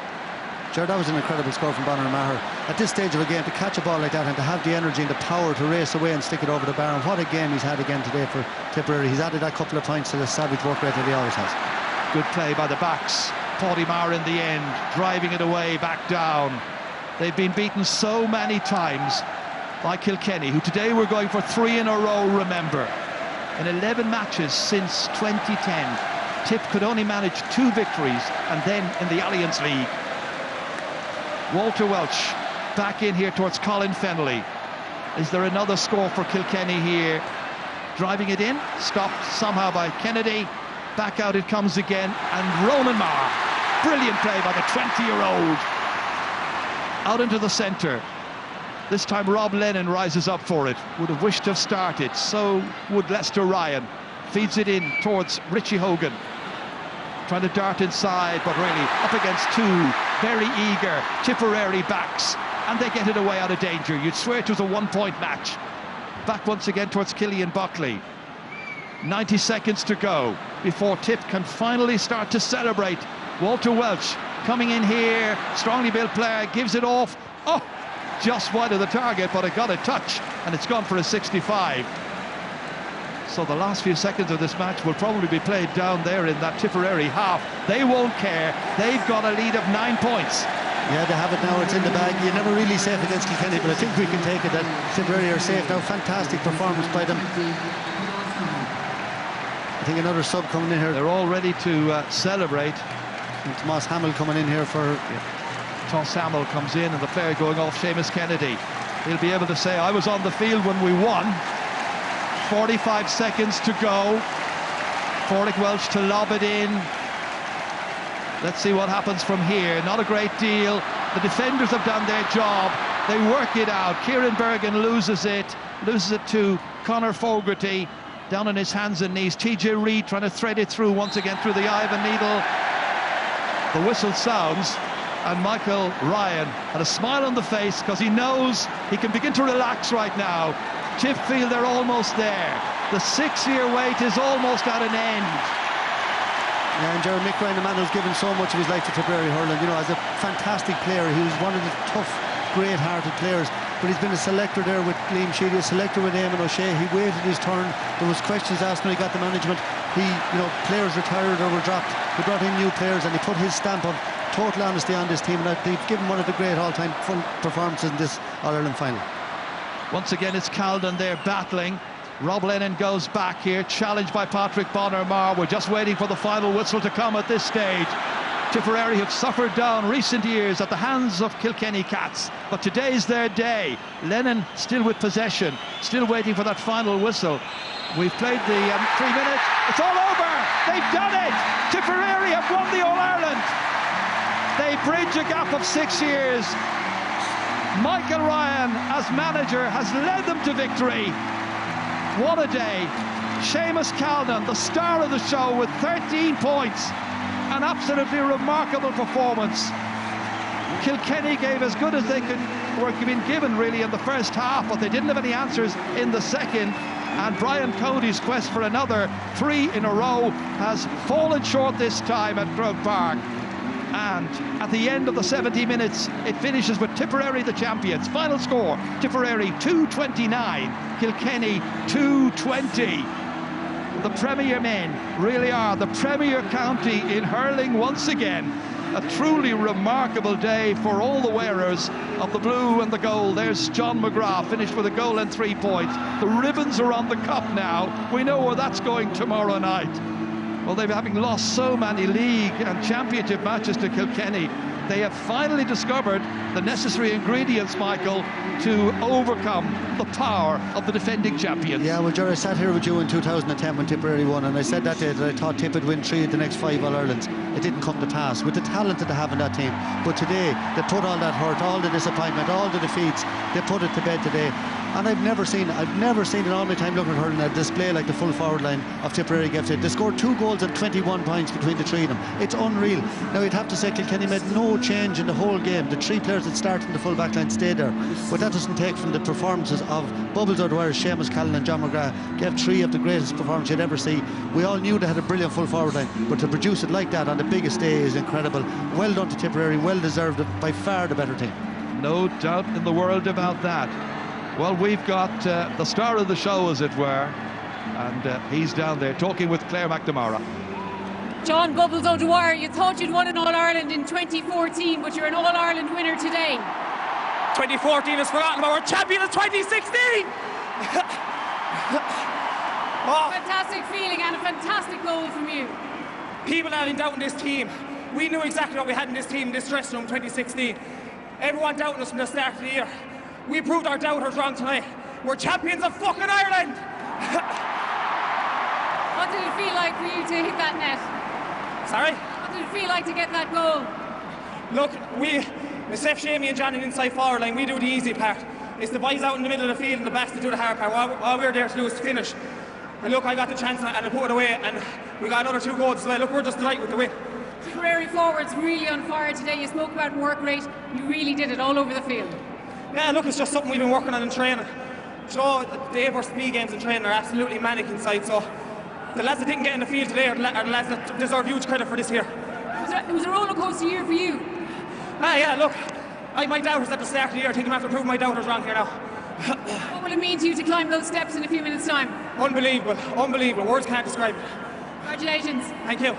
Sure, that was an incredible score from Bonner-Marr. At this stage of a game, to catch a ball like that and to have the energy and the power to race away and stick it over the bar. And what a game he's had again today for Tipperary. He's added that couple of points to the savage work rate that he always has. Good play by the backs. Paddy Marr in the end, driving it away back down. They've been beaten so many times by Kilkenny, who today were going for 3 in a row, remember. In 11 matches since 2010, Tip could only manage 2 victories, and then in the Alliance League. Walter Welch back in here towards Colin Fennelly. Is there another score for Kilkenny here? Driving it in, stopped somehow by Kennedy. Back out it comes again, and Ronan Marr. Brilliant play by the 20-year-old. Out into the centre. This time Rob Lennon rises up for it. Would have wished to have started, so would Lester Ryan. Feeds it in towards Richie Hogan. Trying to dart inside, but really up against 2 very eager Tipperary backs, and they get it away out of danger. You'd swear it was a 1-point match. Back once again towards Killian Buckley. 90 seconds to go before Tip can finally start to celebrate. Walter Welch coming in here, strongly built player, gives it off. Oh, just wide of the target, but it got a touch, and it's gone for a 65. So the last few seconds of this match will probably be played down there in that Tipperary half. They won't care. They've got a lead of 9 points. Yeah, they have it now. It's in the bag. You're never really safe against Kilkenny, but I think we can take it that Tipperary are safe now. Fantastic performance by them. I think another sub coming in here. They're all ready to celebrate. And Tomas Hamill coming in here for... Toss Hamill comes in, and the player going off, Seamus Kennedy. He'll be able to say, I was on the field when we won. 45 seconds to go. Pádraig Welch to lob it in. Let's see what happens from here. Not a great deal. The defenders have done their job. They work it out. Kieran Bergen loses it to Conor Fogarty. Down on his hands and knees. TJ Reid trying to thread it through once again through the eye of a needle. The whistle sounds, and Michael Ryan had a smile on the face because he knows he can begin to relax right now. Tip feel they're almost there. The 6-year wait is almost at an end. Yeah, and Mick Ryan, the man who's given so much of his life to Tipperary hurling, you know, as a fantastic player. He was one of the tough, great-hearted players, but he's been a selector there with Liam Sheedy, a selector with Eamon O'Shea. He waited his turn. There was questions asked when he got the management. Players retired or were dropped. He brought in new players, and he put his stamp of total honesty on this team, and they've given one of the great all-time fun performances in this All-Ireland final. Once again, it's Calden there battling. Rob Lennon goes back here, challenged by Patrick Bonner-Marr. We're just waiting for the final whistle to come at this stage. Tipperary have suffered down recent years at the hands of Kilkenny Cats, but today's their day. Lennon still with possession, still waiting for that final whistle. We've played the 3 minutes. It's all over! They've done it! Tipperary have won the All-Ireland! They bridge a gap of 6 years. Michael Ryan, as manager, has led them to victory. What a day. Seamus Calden, the star of the show, with 13 points. An absolutely remarkable performance. Kilkenny gave as good as they were being given, really, in the first half, but they didn't have any answers in the second. And Brian Cody's quest for another 3 in a row has fallen short this time at Croke Park. And at the end of the 70 minutes, it finishes with Tipperary the champions. Final score, Tipperary 229, Kilkenny 220. The Premier men really are the premier county in hurling once again. A truly remarkable day for all the wearers of the blue and the gold. There's John McGrath, finished with a goal and 3 points. The ribbons are on the cup now. We know where that's going tomorrow night. Well, they've having lost so many league and championship matches to Kilkenny, they have finally discovered the necessary ingredients, Michael, to overcome the power of the defending champions. Yeah, well, Jerry, I sat here with you in 2010 when Tipperary won, and I said that day that I thought Tip would win 3 of the next 5 All-Irelands. It didn't come to pass with the talent that they have in that team. But today, they put all that hurt, all the disappointment, all the defeats, they put it to bed today. And I've never seen in all my time looking at hurling a display like the full forward line of Tipperary gave it. They scored 2 goals and 21 points between the 3 of them. It's unreal. Now, you'd have to say Kilkenny made no change in the whole game. The 3 players that started in the full back line stayed there. But that doesn't take from the performances of Bubbles O'Dwyer, Seamus Callan and John McGrath. Gave 3 of the greatest performances you'd ever see. We all knew they had a brilliant full forward line, but to produce it like that on the biggest day is incredible. Well done to Tipperary, well deserved, by far the better team. No doubt in the world about that. Well, we've got the star of the show, as it were, and he's down there talking with Claire McNamara. John Bubbles O'Dwyer, you thought you'd won an All-Ireland in 2014, but you're an All-Ireland winner today. 2014 is forgotten, but we're champion of 2016! Oh. Fantastic feeling and a fantastic goal from you. People had doubt in this team. We knew exactly what we had in this team, in this dressing room in 2016. Everyone doubted us from the start of the year. We proved our doubters wrong tonight. We're champions of fucking Ireland! What did it feel like for you to hit that net? Sorry? What did it feel like to get that goal? Look, myself, Jamie and Johnny inside forward line, we do the easy part. It's the boys out in the middle of the field and the backs that do the hard part. All we're there to do is to finish. And look, I got the chance and I put it away, and we got another 2 goals as well. Look, we're just delighted with the win. Tipperary forwards really on fire today. You spoke about work rate. You really did it all over the field. Yeah, look, it's just something we've been working on in training. So the A versus B games in training are absolutely manic inside. So the lads that didn't get in the field today are the lads that deserve huge credit for this year. It was a roller coaster year for you. Yeah, look, I had my doubters at the start of the year. I think I'm after proving my doubters wrong here now. What will it mean to you to climb those steps in a few minutes' time? Unbelievable, unbelievable. Words can't describe it. Congratulations. Thank you.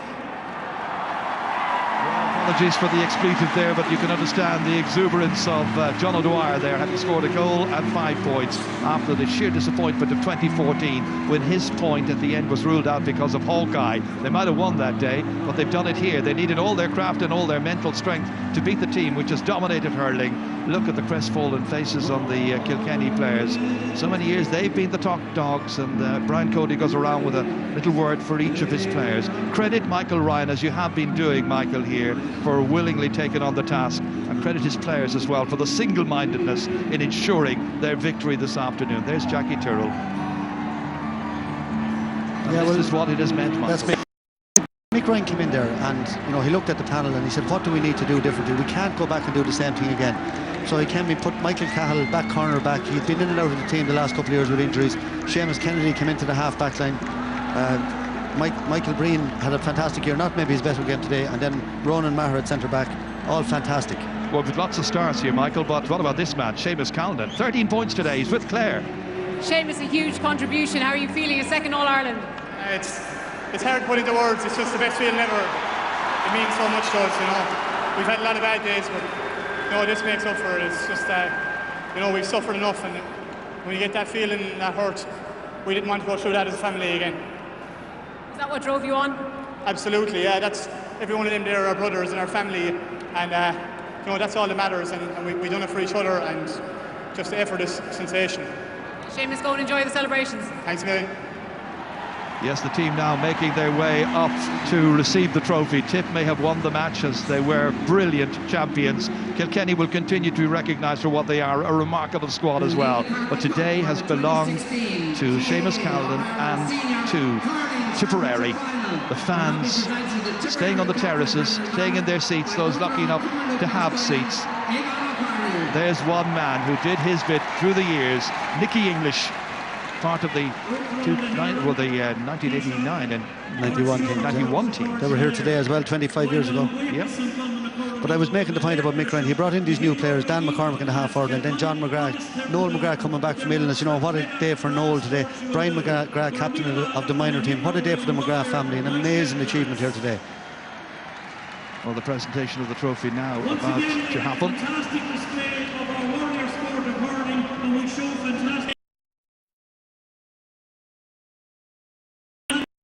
Apologies for the expletive there, but you can understand the exuberance of John O'Dwyer there, having scored a goal and 5 points after the sheer disappointment of 2014 when his point at the end was ruled out because of Hawkeye. They might have won that day, but they've done it here. They needed all their craft and all their mental strength to beat the team which has dominated hurling. Look at the crestfallen faces on the Kilkenny players. So many years they've been the top dogs, and Brian Cody goes around with a little word for each of his players. Credit Michael Ryan, as you have been doing, Michael, here, for willingly taking on the task, and credit his players as well for the single-mindedness in ensuring their victory this afternoon. There's Jackie Tyrrell. Yeah, this is what it has meant, Michael. Mick Ryan came in there and he looked at the panel and he said, what do we need to do differently? We can't go back and do the same thing again. So he came in, put Michael Cahill back corner back. He'd been in and out of the team the last couple of years with injuries. Seamus Kennedy came into the half back line. Michael Breen had a fantastic year, not maybe his best game today, and then Ronan Maher at centre back, all fantastic. Well, we've lots of stars here, Michael, but what about this man, Seamus Callan? 13 points today, he's with Clare. Seamus, a huge contribution. How are you feeling, a second All-Ireland? It's hard to put into words. It's just the best feeling ever. It means so much to us, We've had a lot of bad days, but this makes up for it. It's just we've suffered enough, and when you get that feeling, that hurt, we didn't want to go through that as a family again. Is that what drove you on? Absolutely, yeah. That's every one of them there are our brothers and our family, and that's all that matters. And we done it for each other, and just the effort is sensational. Seamus, go and enjoy the celebrations. Thanks a million. Yes, the team now making their way up to receive the trophy. Tip may have won the match as they were brilliant champions. Kilkenny will continue to be recognised for what they are, a remarkable squad as well. But today has belonged to Seamus Callan and to Tipperary. The fans staying on the terraces, staying in their seats, those lucky enough to have seats. There's one man who did his bit through the years, Nicky English, part of the 1989 and 91 team. They were here today as well, 25 years ago. Yep. But I was making the point about Mick Ryan. He brought in these new players, Dan McCormick in the half forward, and then John McGrath, Noel McGrath coming back from illness. What a day for Noel today. Brian McGrath, captain of the minor team. What a day for the McGrath family. An amazing achievement here today. Well, the presentation of the trophy now about to happen. Fantastic display of our warrior sport of hurling, and we show fantastic.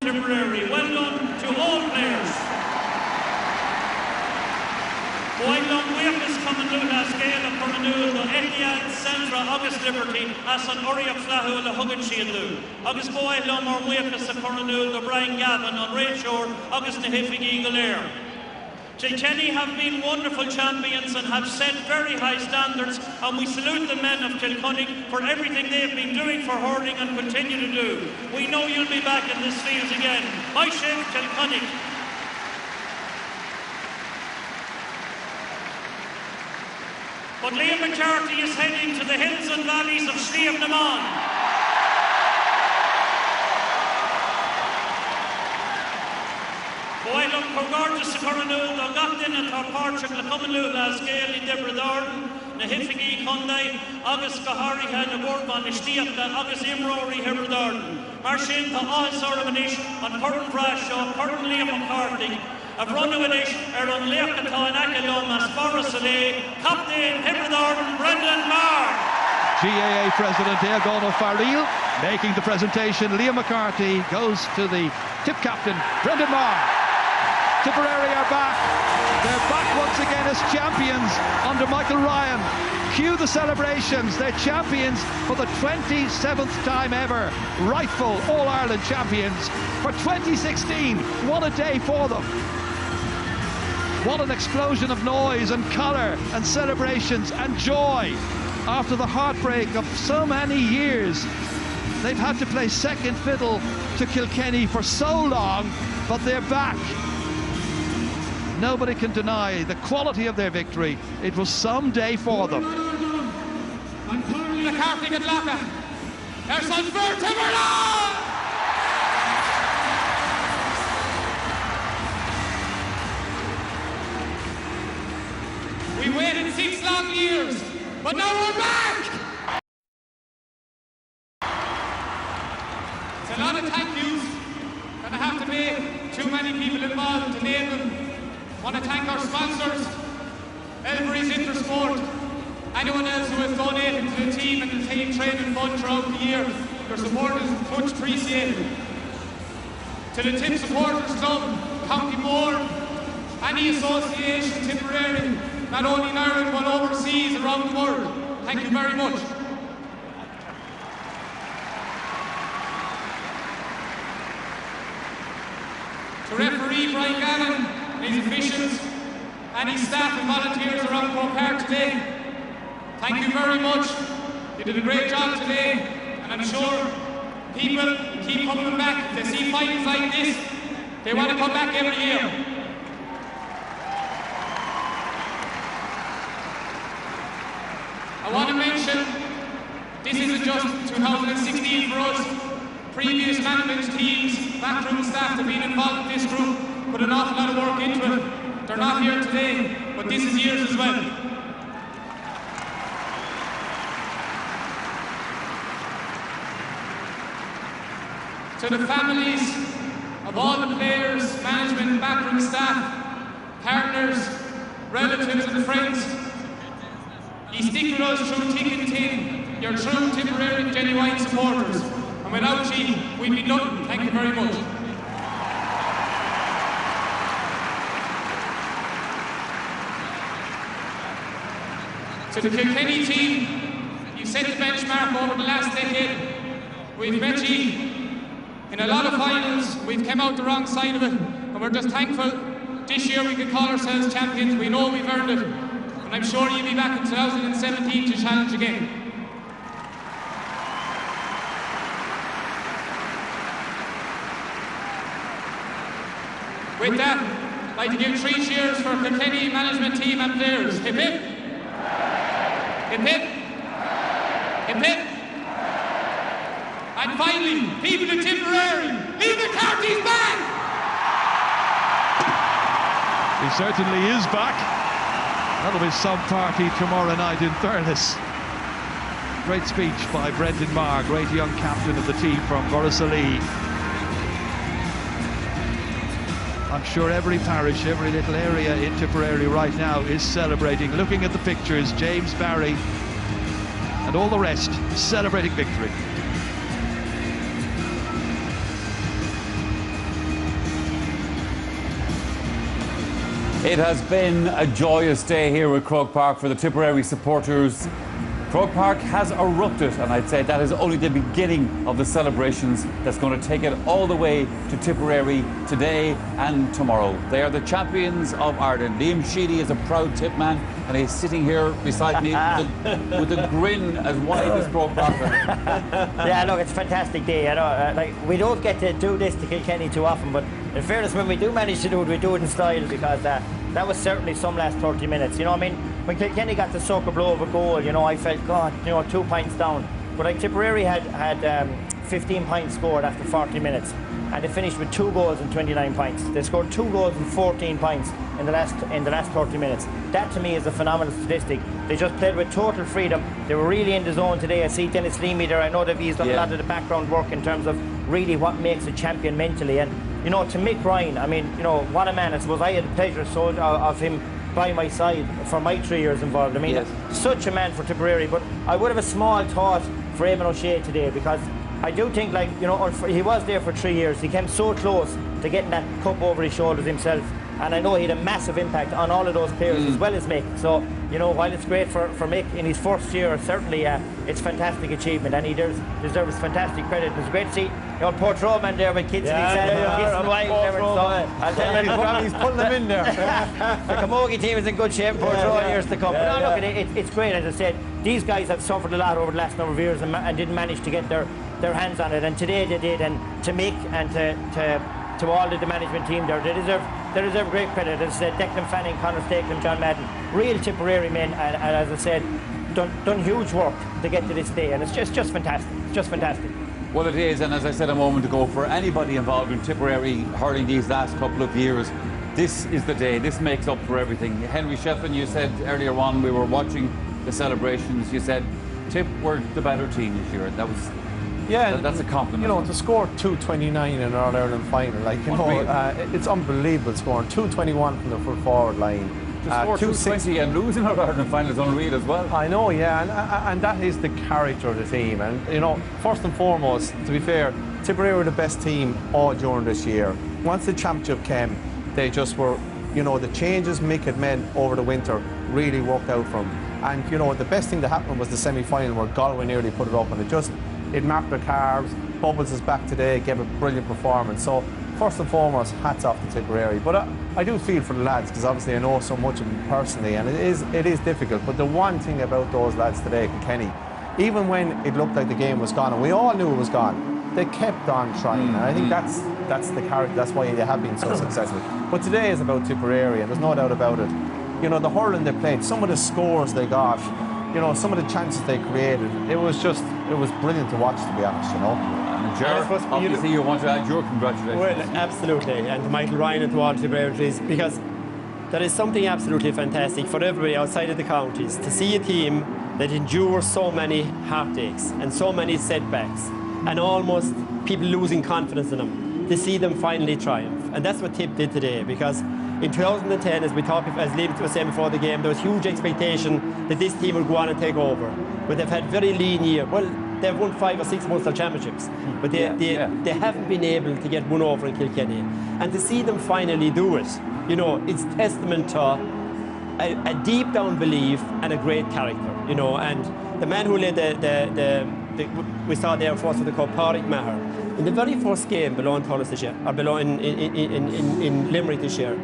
Tipperary, well done to all players. While long Wakefield coming to the scale of Cormanul, the Etihad, Sandra, August Liberty, as an Oriak Flahu, the Huggin Shieldu. August Boy, Lomor, Wakefield, the Cormanul, the Brian Gavin, on Rayshore, August the Hiffig Eagle Air. Kilkenny have been wonderful champions and have set very high standards, and we salute the men of Kilkenny for everything they've been doing for hurling and continue to do. We know you'll be back in this field again. My shame, Kilkenny. But Liam McCarthy is heading to the hills and valleys of Sliam Naman. While on Corgorges to Coronul, the Gaptin and Torparchuk, the Comanul, the Scale in Debradorn, the Hiffigi, Hyundai, August Kahariha, the Bourbon, the Stiapta, August Imrori, Hebradorn, Marshin, the All Soromanish, on Curtin Brashaw, Curtin Liam McCarthy, a Brunwanish, Aaron Leakata, and Akaloma, Sporosale, Captain Hebradorn, Brendan Marr. GAA President Eoghan O'Farrell making the presentation. Liam McCarthy goes to the tip captain, Brendan Marr. Tipperary are back. They're back once again as champions under Michael Ryan. Cue the celebrations. They're champions for the 27th time ever. Rightful All-Ireland champions for 2016. What a day for them. What an explosion of noise and colour and celebrations and joy. After the heartbreak of so many years, they've had to play second fiddle to Kilkenny for so long, but they're back. Nobody can deny the quality of their victory. It was some day for them. McCarthy and Laka. There's unfair Timberland! We waited 6 long years, but now we're back! It's a lot of thank yous. Gonna have to make too many people involved to name them. Want to thank our sponsors, Elvery's Intersport, anyone else who has donated to the team and the team training fund throughout the year. Your support is much appreciated. To the Tip Supporters Club, County Board, any association, Tipperary, not only in Ireland but overseas around the world. Thank you very much. To referee Brian Gavin, his officials, and his staff and volunteers around Croke Park today, thank you very much. You did a great job today, and I'm sure people keep coming back. If they see finals like this, they want to come back every year. I want to mention, this isn't just 2016 for us. Previous management teams, backroom staff have been involved in this group, put an awful lot of work into it. They're not here today, but this is yours as well. To the families of all the players, management, backroom staff, partners, relatives and friends, you stick with us through thick and thin. You're true Tipperary genuine supporters. And without you, we'd be nothing. Thank you very much. To the Kilkenny team, you set the benchmark over the last decade. We've met you in a lot of finals. We've come out the wrong side of it, and we're just thankful this year we can call ourselves champions. We know we've earned it, and I'm sure you'll be back in 2017 to challenge again. With that, I'd like to give 3 cheers for Kilkenny management team and players. Hip hip! Hip hip! Hip hip! And finally, people in Tipperary, Liam McCarthy's back! He certainly is back. That'll be some party tomorrow night in Thurles. Great speech by Brendan Marr, great young captain of the team from Borrisalee. I'm sure every parish, every little area in Tipperary right now is celebrating. Looking at the pictures, James Barry and all the rest celebrating victory. It has been a joyous day here at Croke Park for the Tipperary supporters. Croke Park has erupted, and I'd say that is only the beginning of the celebrations that's going to take it all the way to Tipperary today and tomorrow. They are the champions of Ireland. Liam Sheedy is a proud Tip man, and he's sitting here beside me with a grin as wide as Croke Park. Yeah, look, it's a fantastic day. You know, like, we don't get to do this to Kilkenny too often, but in fairness, when we do manage to do it, we do it in style, because that was certainly some last 30 minutes. You know what I mean? When Kilkenny got the sucker blow of a goal, you know, I felt, God, you know, 2 points down. But like Tipperary had 15 points scored after 40 minutes, and they finished with 2 goals and 29 points. They scored 2 goals and 14 points in the last 30 minutes. That to me is a phenomenal statistic. They just played with total freedom. They were really in the zone today. I see Dennis Leamy there. I know that he's done a lot of the background work in terms of really what makes a champion mentally. And you know, to Mick Ryan, I mean, you know, what a man. I suppose I had the pleasure of him by my side for my 3 years involved. I mean, such a man for Tipperary. But I would have a small thought for Eamon O'Shea today, because I do think, like, you know, he was there for 3 years. He came so close to getting that cup over his shoulders himself. And I know he had a massive impact on all of those players as well as Mick. So, you know, while it's great for Mick in his first year, certainly it's a fantastic achievement, and he deserves fantastic credit. It was great to see the old Portrush man there with kids in his hand, kissing wives there. So I'll tell you, he's pulling them in there. The Camogie team is in good shape, Portrush years to come. But no, look, it's great, as I said. These guys have suffered a lot over the last number of years and didn't manage to get their hands on it, and today they did. And to Mick and to all of the management team there, they deserve great credit. As I said, Declan Fanning, Conor Stakelum, John Madden, real Tipperary men, and as I said, done huge work to get to this day, and it's just fantastic. It's just fantastic. Well, it is, and as I said a moment ago, for anybody involved in Tipperary hurling these last couple of years, this is the day. This makes up for everything. Henry Shefflin, you said earlier on, we were watching the celebrations, you said Tip were the better team this year. That was... Yeah, that's a compliment. You know, to score 229 in an All-Ireland final, like, you know, it's unbelievable scoring. 221 from the full forward line. To score 220 and losing our Ireland final is unreal as well. I know, yeah, and that is the character of the team. And, you know, first and foremost, to be fair, Tipperary were the best team all during this year. Once the championship came, they just were, you know, the changes Mick had made over the winter really worked out for them. And, you know, the best thing that happened was the semi-final where Galway nearly put it up, and it marked their calves. Bubbles is back today, gave a brilliant performance. So first and foremost, hats off to Tipperary. But I do feel for the lads, because obviously I know so much of them personally, and it is difficult. But the one thing about those lads today, Kilkenny, even when it looked like the game was gone, and we all knew it was gone, they kept on trying. And I think that's the character. That's why they have been so successful. But today is about Tipperary, and there's no doubt about it. You know, the hurling they played, some of the scores they got, you know, some of the chances they created, it was brilliant to watch, to be honest, you know. And Ger, obviously you want to add your congratulations. Well, absolutely, and to Michael Ryan and to all Tipperary, because there is something absolutely fantastic for everybody outside of the counties to see a team that endures so many heartaches and so many setbacks and almost people losing confidence in them, to see them finally triumph. And that's what Tip did today, because in 2010, as Liam was saying before the game, there was huge expectation that this team would go on and take over. But they've had very lean year. Well, they've won 5 or 6 Munster championships, but they haven't been able to get one over in Kilkenny. And to see them finally do it, you know, it's testament to a deep down belief and a great character, you know. And the man who led we saw there first with the cup, Pádraig Maher, in the very first game below in Thurles this year, or below in Limerick this year,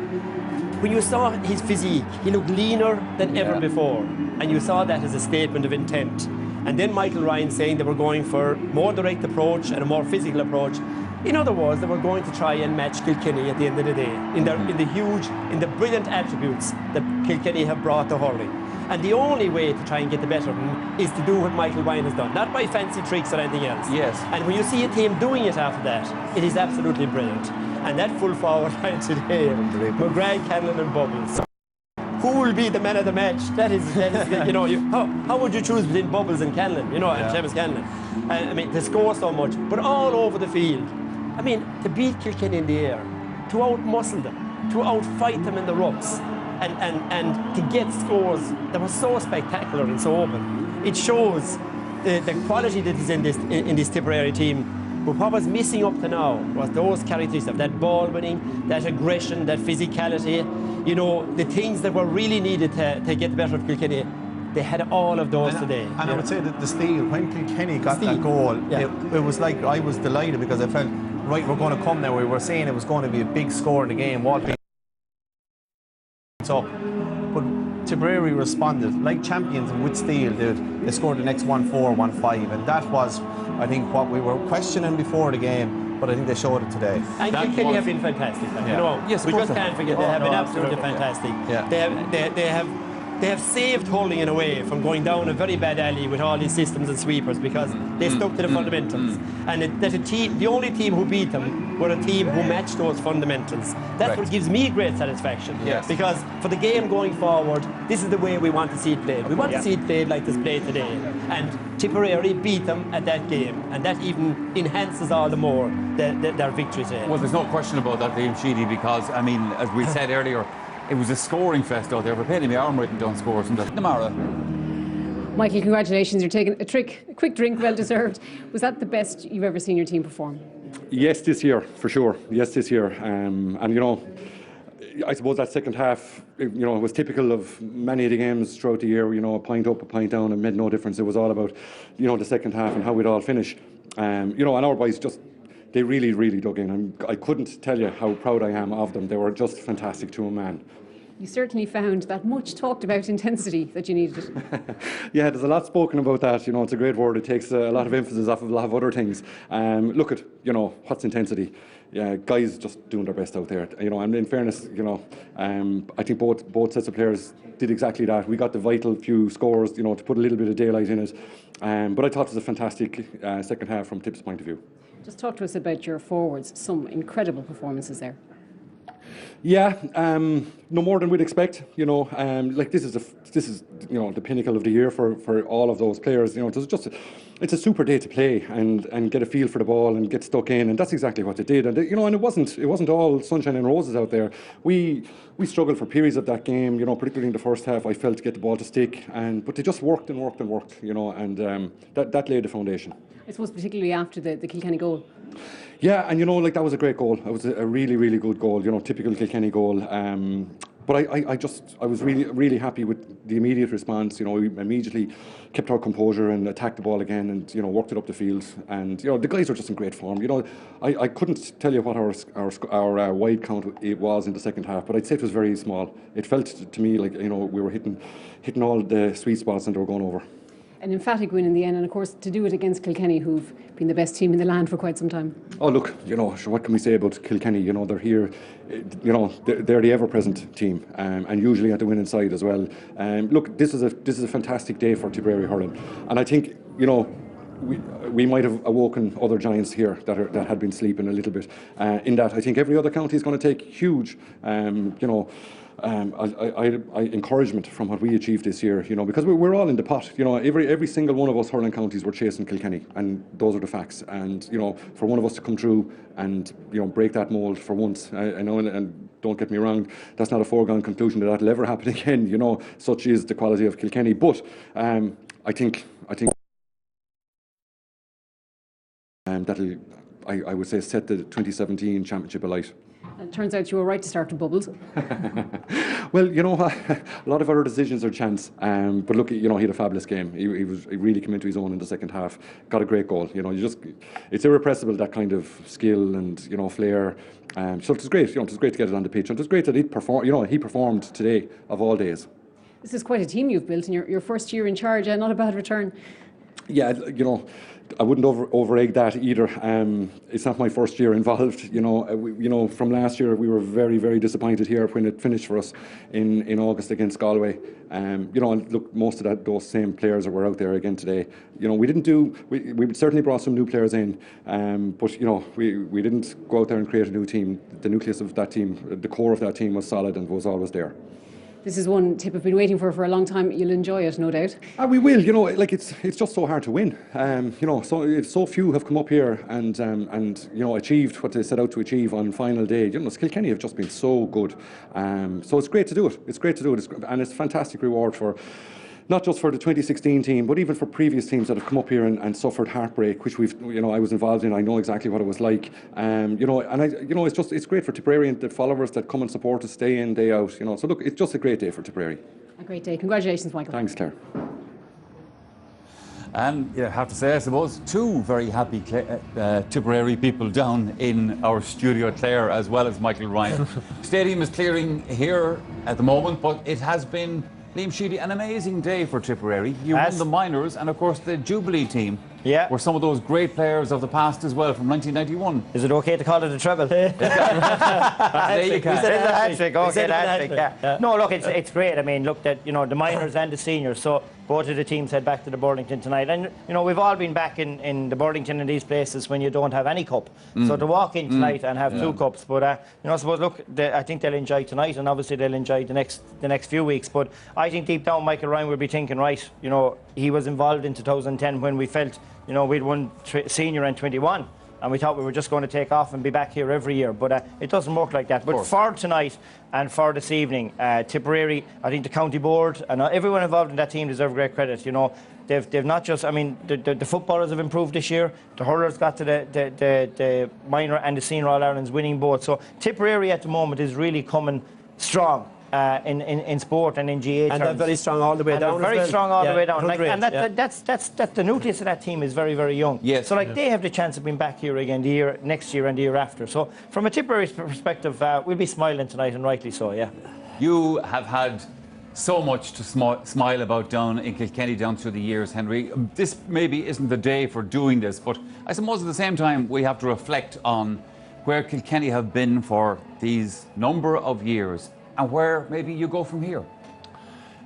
when you saw his physique, he looked leaner than ever before, and you saw that as a statement of intent. And then Michael Ryan saying they were going for more direct approach and a more physical approach. In other words, they were going to try and match Kilkenny at the end of the day in the brilliant attributes that Kilkenny have brought to hurling. And the only way to try and get the better of them is to do what Michael Ryan has done, not by fancy tricks or anything else. Yes. And when you see a team doing it after that, it is absolutely brilliant. And that full forward line today, McGrath, Cannon and Bubbles. Who will be the man of the match? That is you know, how would you choose between Bubbles and Cannon, you know, and Seamus Cannon? I mean, they score so much, but all over the field. I mean, to beat Kilkenny in the air, out-muscle them, to out-fight them in the ropes, and to get scores that were so spectacular and so open. It shows the quality that is in this Tipperary team. But what was missing up to now was those characteristics of that ball winning, that aggression, that physicality, you know, the things that were really needed to get the better of Kilkenny. They had all of those today. And I would say that the steal, when Kilkenny got that goal, it was like I was delighted because I felt, right, we're going to come now. We were saying it was going to be a big score in the game. So, but Tipperary responded like champions and with steel did. They scored the next 1-4, 1-5, and that was, I think, what we were questioning before the game, but I think they showed it today. And Kilkenny have been fantastic. You know, yes, we just can't forget they have been absolutely fantastic. Yeah. They have saved Hurling in a way from going down a very bad alley with all these systems and sweepers because they stuck to the fundamentals. And the only team who beat them were a team who matched those fundamentals. That's what gives me great satisfaction. Yes. Because for the game going forward, this is the way we want to see it played. We want to see it played like this played today. And Tipperary beat them at that game. And that even enhances all the more their victory today. Well, there's no question about that, Liam Sheedy, because, I mean, as we said earlier, it was a scoring fest out there. We're paying me arm writing down scores from the Namara. Michael, congratulations. You're taking a quick drink, well deserved. Was that the best you've ever seen your team perform? Yes, this year, for sure. Yes, this year. And, you know, I suppose that second half, you know, it was typical of many of the games throughout the year, you know, a point up, a point down, it made no difference. It was all about, you know, the second half and how we'd all finish. You know, and our boys just, they really, really dug in. I couldn't tell you how proud I am of them. They were just fantastic to a man. You certainly found that much talked about intensity that you needed. Yeah, there's a lot spoken about that. You know, it's a great word. It takes a lot of emphasis off of a lot of other things. Look at, you know, what's intensity? Yeah, guys just doing their best out there. You know, and in fairness, you know, I think both sets of players did exactly that. We got the vital few scores, you know, to put a little bit of daylight in it. But I thought it was a fantastic second half from Tip's point of view. Just talk to us about your forwards. Some incredible performances there. Yeah, no more than we'd expect. You know, like this is you know the pinnacle of the year for all of those players. You know, it's a super day to play and get a feel for the ball and get stuck in, and that's exactly what they did. And you know, and it wasn't all sunshine and roses out there. We struggled for periods of that game. You know, particularly in the first half, I felt to get the ball to stick, but they just worked and worked and worked. You know, and that laid the foundation. I suppose particularly after the Kilkenny goal. Yeah, and you know, like that was a great goal. It was a really, really good goal. You know, typical Kilkenny goal. But I was really happy with the immediate response. You know, we immediately kept our composure and attacked the ball again, and you know, worked it up the field. And you know, the guys are just in great form. You know, I couldn't tell you what our wide count it was in the second half, but I'd say it was very small. It felt to me like, you know, we were hitting all the sweet spots and they were going over. An emphatic win in the end, and of course to do it against Kilkenny, who've been the best team in the land for quite some time. Oh look, you know, what can we say about Kilkenny? You know, they're here, you know, they're the ever-present team, and usually at the winning side as well. Look, this is a fantastic day for Tipperary hurling, and I think, you know, we might have awoken other giants here that had been sleeping a little bit. In that, I think every other county is going to take huge, you know. Encouragement from what we achieved this year, you know, because we're all in the pot. You know, every single one of us hurling counties were chasing Kilkenny, and those are the facts. And you know, for one of us to come through and you know break that mould for once, I know, and don't get me wrong, that's not a foregone conclusion that'll ever happen again. You know, such is the quality of Kilkenny. But I think that'll, I would say, set the 2017 championship alight. It turns out you were right to start with bubbles. Well, you know, a lot of other decisions are chance. But look, you know, he had a fabulous game. He really came into his own in the second half. Got a great goal. You know, it's irrepressible, that kind of skill and, you know, flair. So it was great. You know, it was great to get it on the pitch, and it was great that he performed. You know, he performed today of all days. This is quite a team you've built in your first year in charge. Not a bad return. Yeah, you know, I wouldn't over-egg that either. It's not my first year involved. You know, from last year we were very, very disappointed here when it finished for us in August against Galway. You know, and look, most of those same players were out there again today. You know, we certainly brought some new players in, but you know, we didn't go out there and create a new team. The nucleus of that team, the core of that team was solid and was always there. This is one Tip have been waiting for a long time. You'll enjoy it, no doubt. We will. You know, like it's just so hard to win. You know, so few have come up here and you know, achieved what they set out to achieve on final day. You know, Kilkenny have just been so good. So it's great to do it. It's great to do it, and it's a fantastic reward for. Not just for the 2016 team, but even for previous teams that have come up here and suffered heartbreak, which I was involved in. I know exactly what it was like. You know, and it's great for Tipperary and the followers that come and support us day in, day out. You know, so look, it's just a great day for Tipperary. A great day. Congratulations, Michael. Thanks, Claire. And I have to say, I suppose, two very happy Tipperary people down in our studio, Claire, as well as Michael Ryan. Stadium is clearing here at the moment, but it has been, Liam Sheedy, an amazing day for Tipperary. You won the minors, and of course the Jubilee team were some of those great players of the past as well from 1991. Is it okay to call it a treble? There you can. It's a hat-trick. Okay, hat-trick. Yeah. No, look, it's great. I mean, look, that, you know, the minors and the seniors. So both of the teams head back to the Burlington tonight, and you know, we've all been back in the Burlington and these places when you don't have any cup. So to walk in tonight and have two cups, but you know, I suppose, look, I think they'll enjoy tonight, and obviously they'll enjoy the next few weeks. But I think deep down, Michael Ryan will be thinking, right, you know, he was involved in 2010 when we felt, you know, we'd won senior and 21. And we thought we were just going to take off and be back here every year, but it doesn't work like that. But for tonight and for this evening, Tipperary, I think the county board and everyone involved in that team deserve great credit. You know, they've not just, I mean, the footballers have improved this year. The hurlers got to the minor and the senior All-Irelands, winning both. So Tipperary at the moment is really coming strong. In sport and in GA terms. And they're very strong all the way down. Very strong all the way down. And that's the nucleus of that team is very, very young. Yes. So they have the chance of being back here again next year and the year after. So from a Tipperary perspective, we'll be smiling tonight, and rightly so. Yeah. You have had so much to smile about down in Kilkenny down through the years, Henry. This maybe isn't the day for doing this, but I suppose at the same time we have to reflect on where Kilkenny have been for these number of years, and where maybe you go from here.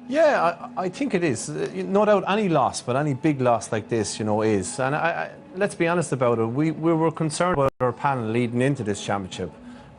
Yeah, I think it is. No doubt any loss, but any big loss like this, you know, is. And let's be honest about it. We were concerned about our panel leading into this championship.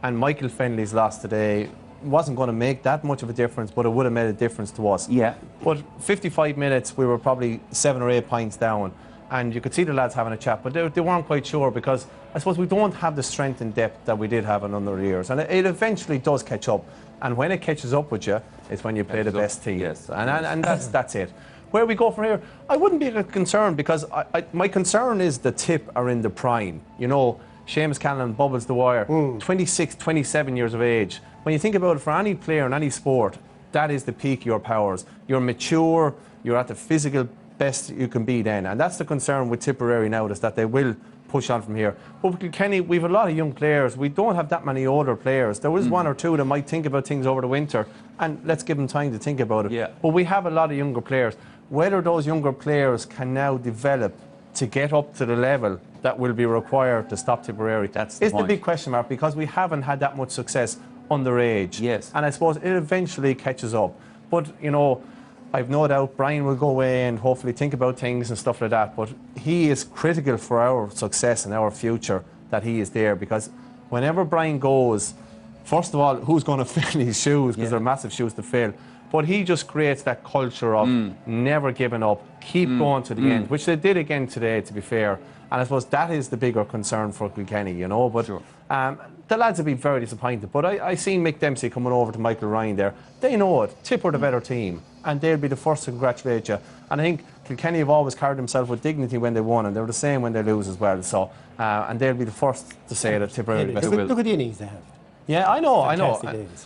And Michael Fennelly's loss today wasn't going to make that much of a difference, but it would have made a difference to us. Yeah. But 55 minutes, we were probably 7 or 8 points down. And you could see the lads having a chat, but they weren't quite sure, because I suppose we don't have the strength and depth that we did have in other years. And it eventually does catch up. And when it catches up with you, it's when you play the best team. Yes. And that's it. Where we go from here, I wouldn't be concerned, because my concern is the Tip are in the prime. You know, Seamus Callan, Bubbles Dwyer, 26, 27 years of age. When you think about it, for any player in any sport, that is the peak of your powers. You're mature, you're at the physical best you can be then. And that's the concern with Tipperary now, is that they will push on from here. But with Kilkenny, we have a lot of young players. We don't have that many older players. There was one or two that might think about things over the winter, and let's give them time to think about it. Yeah. But we have a lot of younger players. Whether those younger players can now develop to get up to the level that will be required to stop Tipperary, that's the big question mark, because we haven't had that much success underage. Yes. And I suppose it eventually catches up. But, you know, I've no doubt Brian will go away and hopefully think about things and stuff like that, but he is critical for our success and our future that he is there, because whenever Brian goes, first of all, who's going to fill his shoes, because they're massive shoes to fill, but he just creates that culture of never giving up, keep going to the end, which they did again today, to be fair. And I suppose that is the bigger concern for Kilkenny, you know. But the lads have been very disappointed. But I seen Mick Dempsey coming over to Michael Ryan there. They know it. Tip are the better team, and they'll be the first to congratulate you. And I think Kilkenny have always carried themselves with dignity when they won, and they're the same when they lose as well. So, and they'll be the first to say that Tip are the best. Look at the innings they have. Yeah, I know.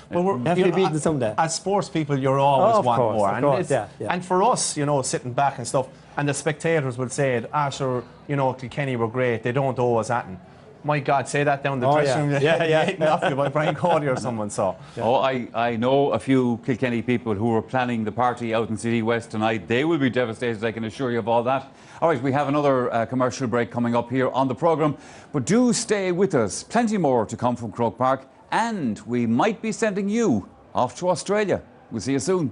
But we're definitely beating someday. As sports people, you're always wanting more. Of course, and for us, you know, sitting back and stuff, and the spectators will say, sure, you know, Kilkenny were great. They don't owe us anything. My God, say that down the dressing room. Yeah. Off you by Brian Cody or someone. So. Yeah. Oh, I know a few Kilkenny people who are planning the party out in City West tonight. They will be devastated, I can assure you of all that. All right, we have another commercial break coming up here on the programme. But do stay with us. Plenty more to come from Croke Park. And we might be sending you off to Australia. We'll see you soon.